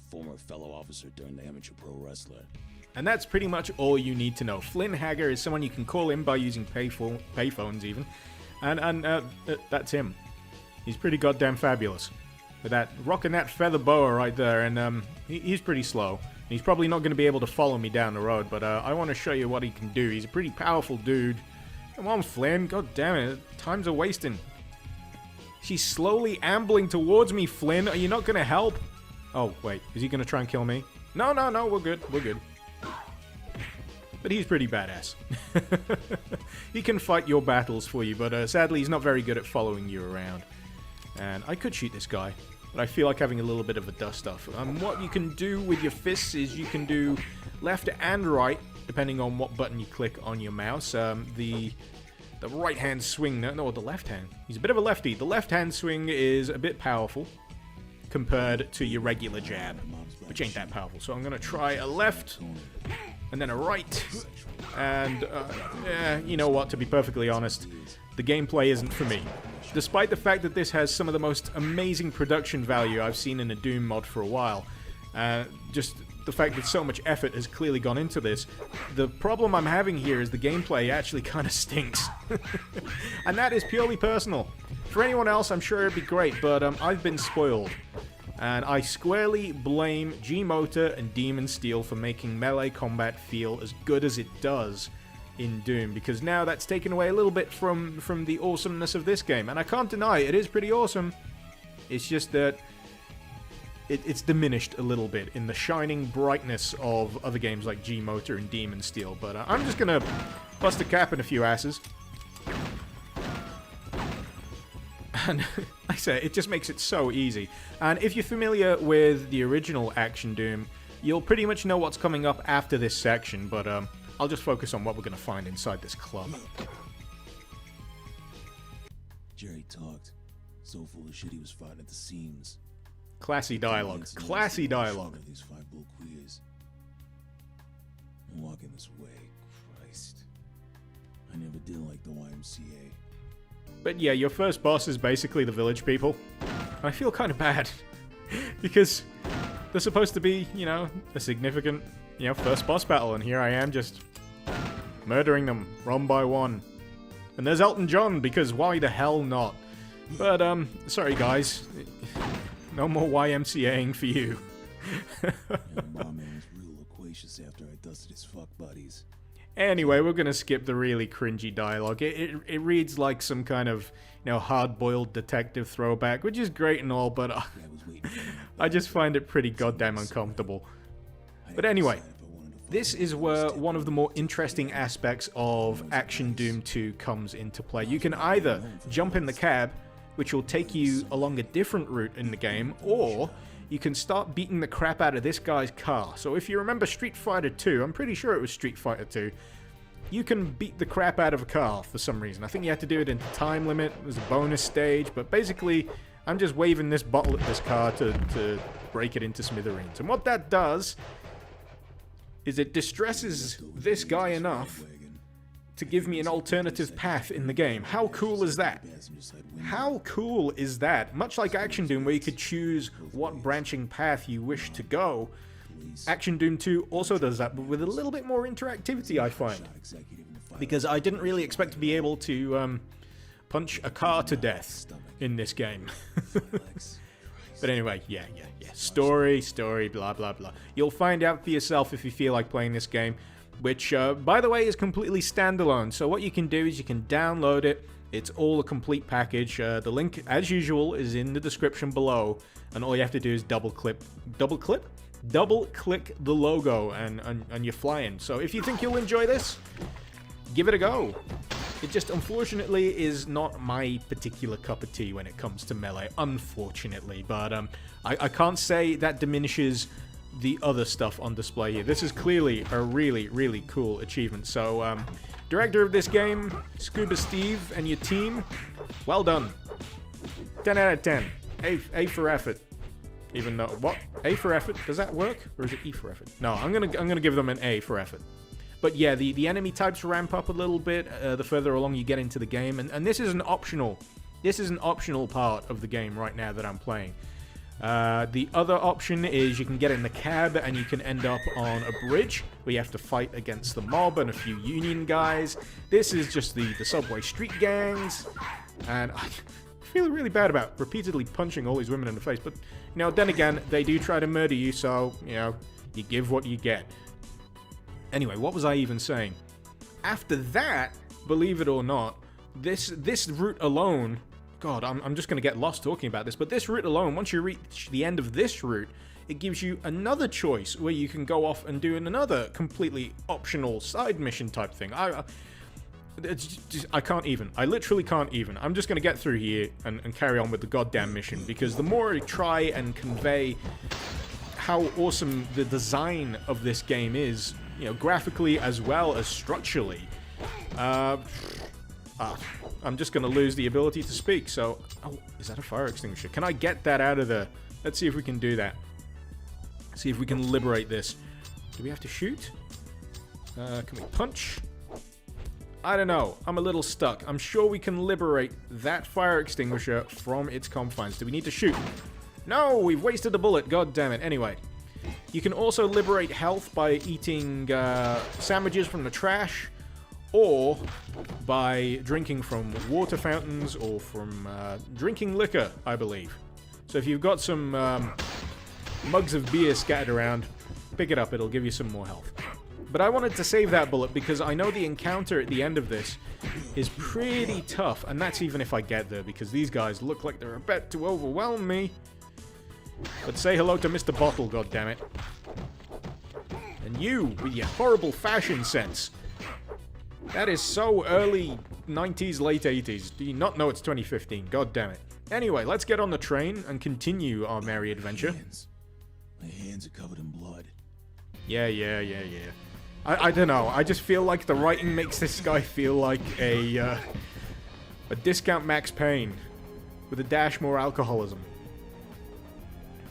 former fellow officer during the amateur pro wrestler. And that's pretty much all you need to know. Flynn Hager is someone you can call in by using payphones even. And that's him. He's pretty goddamn fabulous. With that, rocking that feather boa right there, and he's pretty slow. He's probably not going to be able to follow me down the road, but I want to show you what he can do. He's a pretty powerful dude. Come on, Flynn, god damn it, time's a wasting. She's slowly ambling towards me, Flynn. Are you not going to help? Oh, wait, is he going to try and kill me? No, we're good, we're good. But he's pretty badass. He can fight your battles for you, but sadly he's not very good at following you around. And I could shoot this guy, but I feel like having a little bit of a dust-off. What you can do with your fists is you can do left and right, depending on what button you click on your mouse. The right-hand swing, no, the left hand. He's a bit of a lefty. The left-hand swing is a bit powerful compared to your regular jab, which ain't that powerful. So I'm going to try a left, and then a right. And, you know what, to be perfectly honest, the gameplay isn't for me. Despite the fact that this has some of the most amazing production value I've seen in a Doom mod for a while, just the fact that so much effort has clearly gone into this, the problem I'm having here is the gameplay actually kind of stinks. And that is purely personal. For anyone else, I'm sure it'd be great, but I've been spoiled. And I squarely blame G-Motor and Demon Steel for making melee combat feel as good as it does in Doom, because now that's taken away a little bit from the awesomeness of this game. And I can't deny it is pretty awesome. It's just that it's diminished a little bit in the shining brightness of other games like G-Motor and Demon Steel. But I'm just gonna bust a cap in a few asses. And like I say, it just makes it so easy. And if you're familiar with the original Action Doom, you'll pretty much know what's coming up after this section, but I'll just focus on what we're going to find inside this club. Jerry talked. So full of shit he was fighting at the seams. Classy dialogue. Classy dialogue. These 5 bull queers. I'm walking this way. Christ. I never did like the YMCA. But yeah, your first boss is basically the village people. I feel kind of bad. Because they're supposed to be, you know, a significant, you know, first boss battle. And here I am just murdering them one by one. And there's Elton John, because why the hell not? But, sorry guys. No more YMCAing for you. Yeah, my man was real loquacious after I dusted his fuck buddies. Anyway, we're gonna skip the really cringy dialogue. It reads like some kind of, you know, hard-boiled detective throwback, which is great and all, but I just find it pretty goddamn uncomfortable. But anyway, this is where one of the more interesting aspects of Action Doom 2 comes into play. You can either jump in the cab, which will take you along a different route in the game, or you can start beating the crap out of this guy's car. So if you remember Street Fighter 2, I'm pretty sure it was Street Fighter 2, you can beat the crap out of a car for some reason. I think you have to do it in time limit. There's a bonus stage, but basically, I'm just waving this bottle at this car to break it into smithereens. And what that does is it distresses this guy enough to give me an alternative path in the game. How cool is that? How cool is that? Much like Action Doom, where you could choose what branching path you wish to go, Action Doom 2 also does that, but with a little bit more interactivity, I find. Because I didn't really expect to be able to punch a car to death in this game. But anyway, yeah. Story, blah, blah, blah. You'll find out for yourself if you feel like playing this game, which, by the way, is completely standalone. So what you can do is you can download it. It's all a complete package. The link, as usual, is in the description below. And all you have to do is double-click the logo, and you're flying. So if you think you'll enjoy this, give it a go. It just, unfortunately, is not my particular cup of tea when it comes to Melee, unfortunately. But I can't say that diminishes the other stuff on display here. This is clearly a really, really cool achievement. So, director of this game, Scuba Steve, and your team, well done. 10 out of 10. A for effort. Even though, what? A for effort? Does that work? Or is it E for effort? No, I'm gonna give them an A for effort. But yeah, the enemy types ramp up a little bit the further along you get into the game, and this is an optional part of the game right now that I'm playing. The other option is you can get in the cab and you can end up on a bridge where you have to fight against the mob and a few Union guys. This is just the subway street gangs, and I feel really bad about repeatedly punching all these women in the face, but you know, then again, they do try to murder you, so you know, you give what you get. Anyway, what was I even saying? After that, believe it or not, this route alone, God, I'm just going to get lost talking about this, but this route alone, once you reach the end of this route, it gives you another choice where you can go off and do another completely optional side mission type thing. I can't even. I literally can't even. I'm just going to get through here and carry on with the goddamn mission, because the more I try and convey how awesome the design of this game is, you know, graphically as well as structurally, I'm just going to lose the ability to speak. So, oh, is that a fire extinguisher? Can I get that out of there? Let's see if we can do that. See if we can liberate this. Do we have to shoot? Can we punch? I don't know. I'm a little stuck. I'm sure we can liberate that fire extinguisher from its confines. Do we need to shoot? No, we've wasted a bullet. God damn it. Anyway. You can also liberate health by eating sandwiches from the trash, or by drinking from water fountains, or from drinking liquor, I believe. So if you've got some mugs of beer scattered around, pick it up, it'll give you some more health. But I wanted to save that bullet because I know the encounter at the end of this is pretty tough, and that's even if I get there, because these guys look like they're about to overwhelm me. But say hello to Mr. Bottle, goddammit. And you, with your horrible fashion sense. That is so early 90s, late 80s. Do you not know it's 2015? Goddammit. Anyway, let's get on the train and continue our merry adventure. My hands are covered in blood. Yeah. I don't know. I just feel like the writing makes this guy feel like a discount Max Payne with a dash more alcoholism.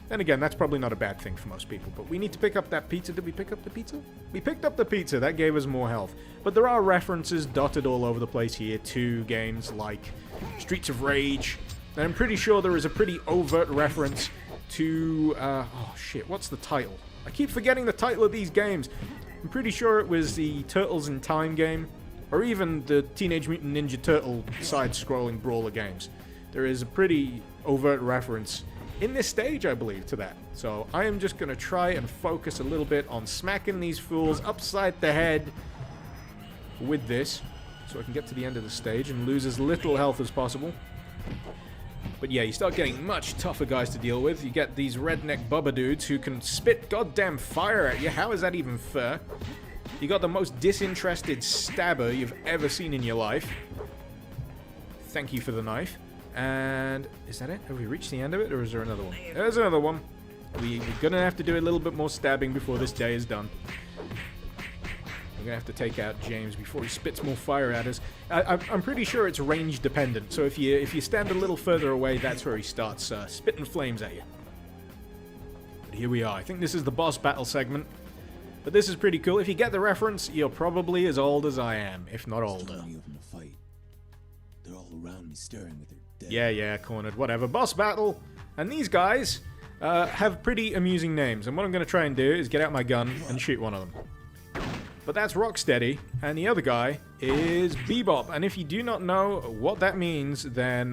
Then again, that's probably not a bad thing for most people, but we need to pick up that pizza. Did we pick up the pizza? We picked up the pizza. That gave us more health. But there are references dotted all over the place here to games like Streets of Rage. And I'm pretty sure there is a pretty overt reference to... oh, shit. What's the title? I keep forgetting the title of these games. I'm pretty sure it was the Turtles in Time game, or even the Teenage Mutant Ninja Turtle side-scrolling brawler games. There is a pretty overt reference in this stage, I believe, to that. So I am just going to try and focus a little bit on smacking these fools upside the head with this, so I can get to the end of the stage and lose as little health as possible. But yeah, you start getting much tougher guys to deal with. You get these redneck bubba dudes who can spit goddamn fire at you. How is that even fair? You got the most disinterested stabber you've ever seen in your life. Thank you for the knife. And is that it? Have we reached the end of it, or is there another one? There's another one. We're gonna have to do a little bit more stabbing before this day is done. We're gonna have to take out James before he spits more fire at us. I'm pretty sure it's range dependent, so if you stand a little further away, that's where he starts spitting flames at you. But here we are. I think this is the boss battle segment. But this is pretty cool. If you get the reference, you're probably as old as I am, if not older. They're all around me staring with their dead. Yeah, cornered, whatever. Boss battle. And these guys have pretty amusing names. And what I'm going to try and do is get out my gun and shoot one of them. But that's Rocksteady, and the other guy is Bebop. And if you do not know what that means, then,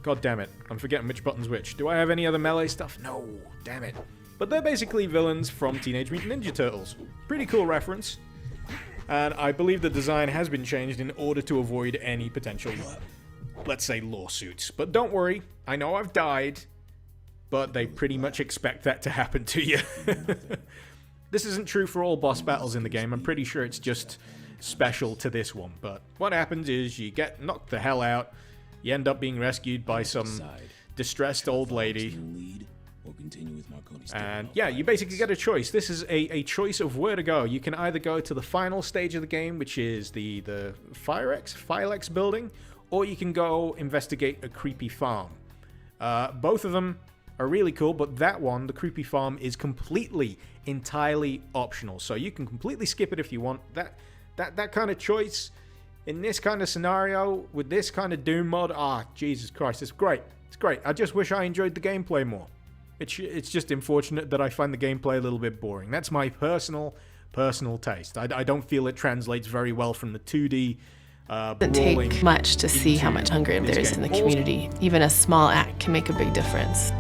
god damn it, I'm forgetting which button's which. Do I have any other melee stuff? No, damn it. But they're basically villains from Teenage Mutant Ninja Turtles. Pretty cool reference. And I believe the design has been changed in order to avoid any potential, let's say, lawsuits. But don't worry, I know I've died, but they pretty much expect that to happen to you. This isn't true for all boss battles in the game. I'm pretty sure it's just special to this one. But what happens is you get knocked the hell out. You end up being rescued by some distressed old lady. And yeah, you basically get a choice. This is a choice of where to go. You can either go to the final stage of the game, which is the Filex building, or you can go investigate a creepy farm. Both of them are really cool, but that one, the creepy farm, is entirely optional. So you can completely skip it if you want. That kind of choice in this kind of scenario with this kind of Doom mod, Jesus Christ, it's great. It's great. I just wish I enjoyed the gameplay more. It's just unfortunate that I find the gameplay a little bit boring. That's my personal taste. I don't feel it translates very well from the 2D It doesn't take much to see how much hunger there is in the community. Even a small act can make a big difference.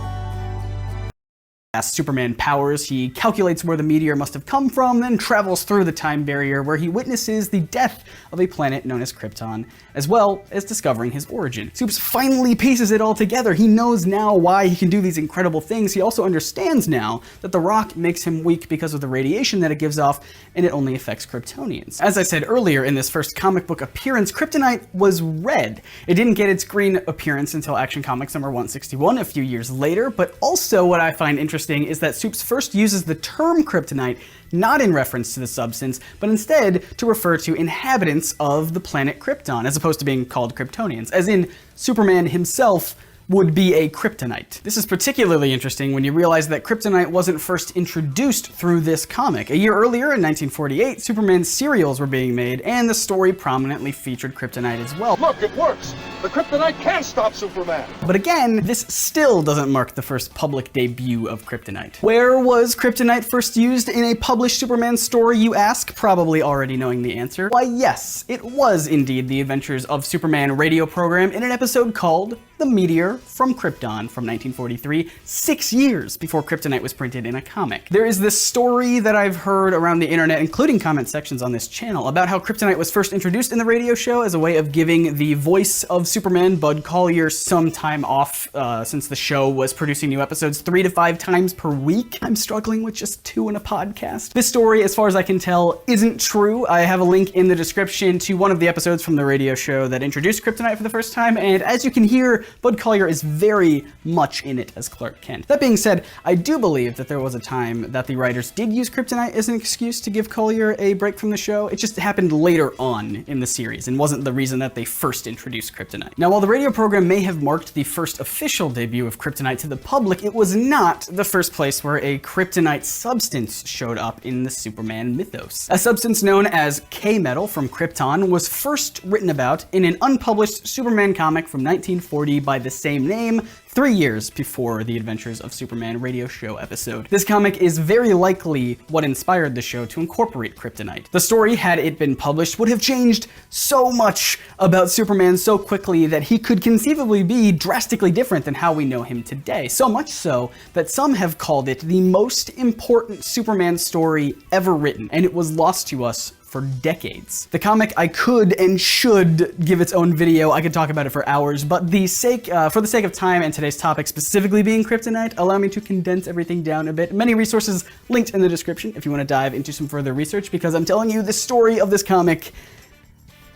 As Superman powers, he calculates where the meteor must have come from, then travels through the time barrier where he witnesses the death of a planet known as Krypton, as well as discovering his origin. Supes finally pieces it all together. He knows now why he can do these incredible things. He also understands now that the rock makes him weak because of the radiation that it gives off, and it only affects Kryptonians. As I said earlier, in this first comic book appearance, Kryptonite was red. It didn't get its green appearance until Action Comics number 161 a few years later, but also what I find interesting is that Supes first uses the term kryptonite not in reference to the substance, but instead to refer to inhabitants of the planet Krypton, as opposed to being called Kryptonians, as in Superman himself would be a kryptonite. This is particularly interesting when you realize that kryptonite wasn't first introduced through this comic. A year earlier, in 1948, Superman serials were being made, and the story prominently featured kryptonite as well. Look, it works! The kryptonite can stop Superman! But again, this still doesn't mark the first public debut of kryptonite. Where was kryptonite first used in a published Superman story, you ask, probably already knowing the answer? Why yes, it was indeed the Adventures of Superman radio program in an episode called The Meteor from Krypton from 1943, 6 years before kryptonite was printed in a comic. There is this story that I've heard around the internet, including comment sections on this channel, about how kryptonite was first introduced in the radio show as a way of giving the voice of Superman, Bud Collyer, some time off since the show was producing new episodes 3 to 5 times per week. I'm struggling with just 2 in a podcast. This story, as far as I can tell, isn't true. I have a link in the description to one of the episodes from the radio show that introduced kryptonite for the first time, and as you can hear, Bud Collyer is very much in it as Clark Kent. That being said, I do believe that there was a time that the writers did use kryptonite as an excuse to give Collyer a break from the show. It just happened later on in the series and wasn't the reason that they first introduced kryptonite. Now, while the radio program may have marked the first official debut of kryptonite to the public, it was not the first place where a kryptonite substance showed up in the Superman mythos. A substance known as K-metal from Krypton was first written about in an unpublished Superman comic from 1940 by the same name, 3 years before the Adventures of Superman radio show episode. This comic is very likely what inspired the show to incorporate kryptonite. The story, had it been published, would have changed so much about Superman so quickly that he could conceivably be drastically different than how we know him today. So much so that some have called it the most important Superman story ever written, and it was lost to us for decades. The comic, I could and should give its own video. I could talk about it for hours, but for the sake of time and today's topic specifically being kryptonite, allow me to condense everything down a bit. Many resources linked in the description if you want to dive into some further research, because I'm telling you, the story of this comic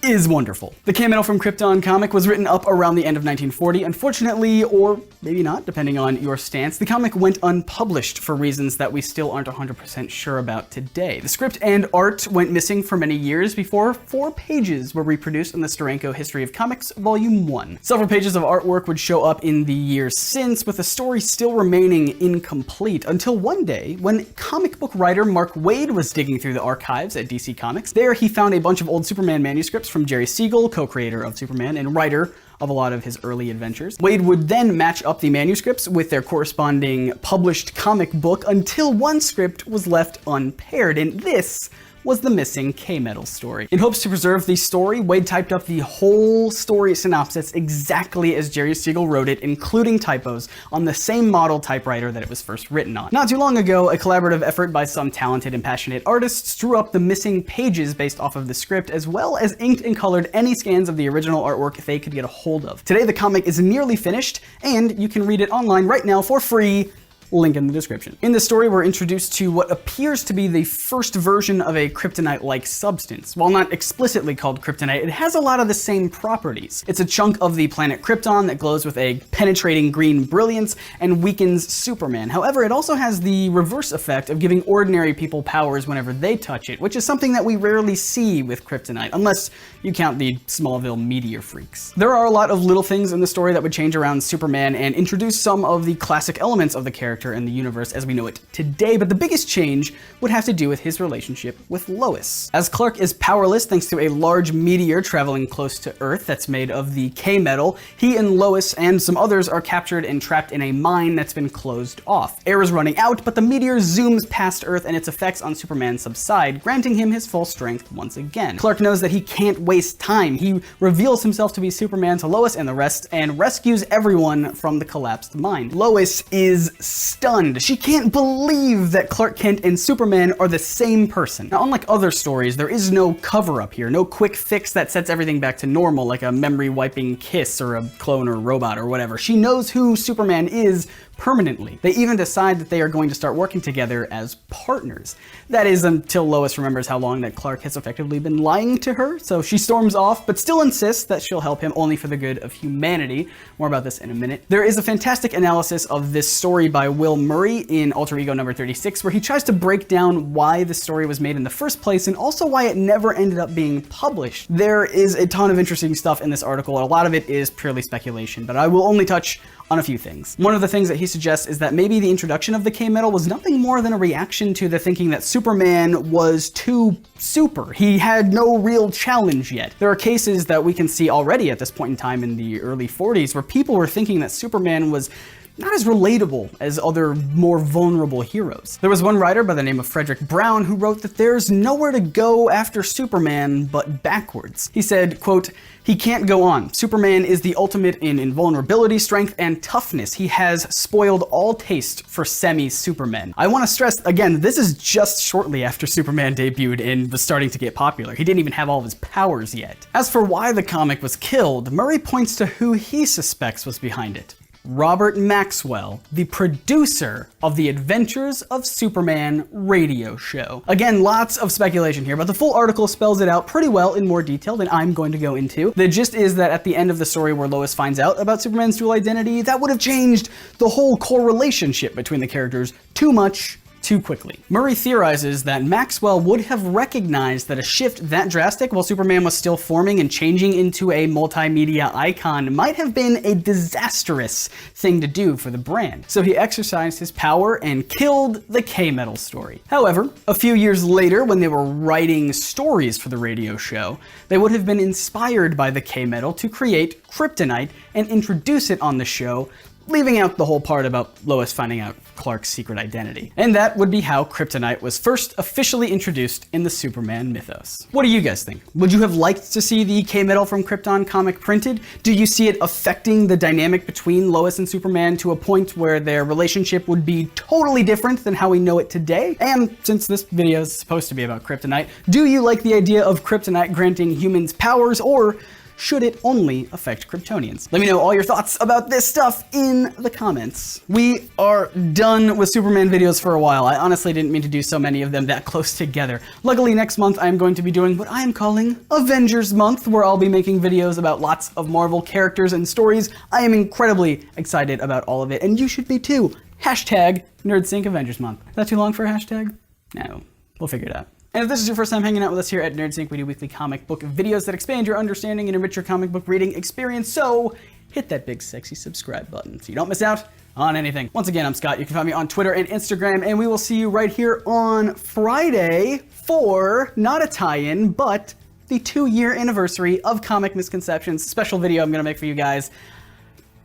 is wonderful. The K-Metal from Krypton comic was written up around the end of 1940. Unfortunately, or maybe not, depending on your stance, the comic went unpublished for reasons that we still aren't 100% sure about today. The script and art went missing for many years before 4 pages were reproduced in the Steranko History of Comics, Volume 1. Several pages of artwork would show up in the years since, with the story still remaining incomplete, until one day when comic book writer Mark Waid was digging through the archives at DC Comics. There he found a bunch of old Superman manuscripts from Jerry Siegel, co-creator of Superman and writer of a lot of his early adventures. Waid would then match up the manuscripts with their corresponding published comic book until one script was left unpaired, and this was the missing K-Metal story. In hopes to preserve the story, Waid typed up the whole story synopsis exactly as Jerry Siegel wrote it, including typos, on the same model typewriter that it was first written on. Not too long ago, a collaborative effort by some talented and passionate artists drew up the missing pages based off of the script, as well as inked and colored any scans of the original artwork they could get a hold of. Today, the comic is nearly finished, and you can read it online right now for free. Link in the description. In the story, we're introduced to what appears to be the first version of a kryptonite-like substance. While not explicitly called kryptonite, it has a lot of the same properties. It's a chunk of the planet Krypton that glows with a penetrating green brilliance and weakens Superman. However, it also has the reverse effect of giving ordinary people powers whenever they touch it, which is something that we rarely see with kryptonite, unless you count the Smallville meteor freaks. There are a lot of little things in the story that would change around Superman and introduce some of the classic elements of the character in the universe as we know it today, but the biggest change would have to do with his relationship with Lois. As Clark is powerless thanks to a large meteor traveling close to Earth that's made of the K-Metal, he and Lois and some others are captured and trapped in a mine that's been closed off. Air is running out, but the meteor zooms past Earth and its effects on Superman subside, granting him his full strength once again. Clark knows that he can't waste time. He reveals himself to be Superman to Lois and the rest and rescues everyone from the collapsed mine. Lois is stunned. She can't believe that Clark Kent and Superman are the same person. Now, unlike other stories, there is no cover-up here, no quick fix that sets everything back to normal, like a memory-wiping kiss or a clone or robot or whatever. She knows who Superman is permanently. They even decide that they are going to start working together as partners. That is until Lois remembers how long that Clark has effectively been lying to her, so she storms off, but still insists that she'll help him only for the good of humanity. More about this in a minute. There is a fantastic analysis of this story by Will Murray in Alter Ego number 36, where he tries to break down why the story was made in the first place and also why it never ended up being published. There is a ton of interesting stuff in this article, and a lot of it is purely speculation, but I will only touch on a few things. One of the things that he suggests is that maybe the introduction of the K-Metal was nothing more than a reaction to the thinking that Superman was too super. He had no real challenge yet. There are cases that we can see already at this point in time in the early 40s where people were thinking that Superman was not as relatable as other more vulnerable heroes. There was one writer by the name of Frederick Brown who wrote that there's nowhere to go after Superman but backwards. He said, quote, "He can't go on. Superman is the ultimate in invulnerability, strength, and toughness. He has spoiled all taste for semi-Supermen." I want to stress, again, this is just shortly after Superman debuted and was starting to get popular. He didn't even have all of his powers yet. As for why the comic was killed, Murray points to who he suspects was behind it. Robert Maxwell, the producer of the Adventures of Superman radio show. Again, lots of speculation here, but the full article spells it out pretty well in more detail than I'm going to go into. The gist is that at the end of the story where Lois finds out about Superman's dual identity, that would have changed the whole core relationship between the characters too much, too quickly. Murray theorizes that Maxwell would have recognized that a shift that drastic while Superman was still forming and changing into a multimedia icon might have been a disastrous thing to do for the brand. So he exercised his power and killed the K-Metal story. However, a few years later, when they were writing stories for the radio show, they would have been inspired by the K-Metal to create Kryptonite and introduce it on the show leaving out the whole part about Lois finding out Clark's secret identity. And that would be how kryptonite was first officially introduced in the Superman mythos. What do you guys think? Would you have liked to see the K-Metal from Krypton comic printed? Do you see it affecting the dynamic between Lois and Superman to a point where their relationship would be totally different than how we know it today? And since this video is supposed to be about kryptonite, do you like the idea of kryptonite granting humans powers, or should it only affect Kryptonians? Let me know all your thoughts about this stuff in the comments. We are done with Superman videos for a while. I honestly didn't mean to do so many of them that close together. Luckily, next month I'm going to be doing what I am calling Avengers Month, where I'll be making videos about lots of Marvel characters and stories. I am incredibly excited about all of it, and you should be too. Hashtag NerdSync Avengers Month. Is that too long for a hashtag? No, we'll figure it out. And if this is your first time hanging out with us here at NerdSync, we do weekly comic book videos that expand your understanding and enrich your comic book reading experience, so hit that big sexy subscribe button so you don't miss out on anything. Once again, I'm Scott. You can find me on Twitter and Instagram, and we will see you right here on Friday for not a tie-in, but the 2-year anniversary of Comic Misconceptions. Special video I'm gonna make for you guys.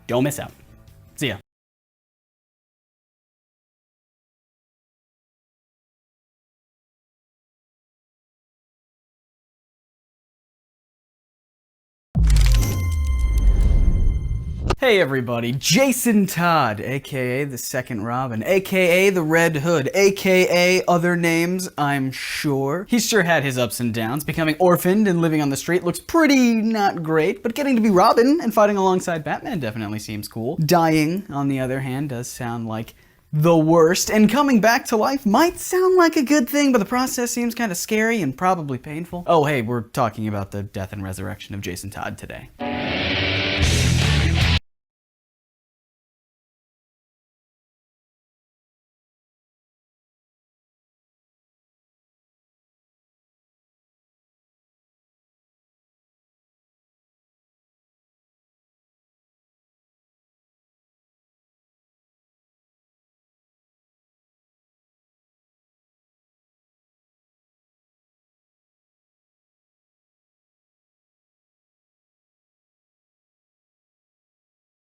Don't miss out. See ya. Hey everybody, Jason Todd, aka the Second Robin, aka the Red Hood, aka other names, I'm sure. He's sure had his ups and downs. Becoming orphaned and living on the street looks pretty not great, but getting to be Robin and fighting alongside Batman definitely seems cool. Dying, on the other hand, does sound like the worst, and coming back to life might sound like a good thing, but the process seems kind of scary and probably painful. Oh hey, we're talking about the death and resurrection of Jason Todd today.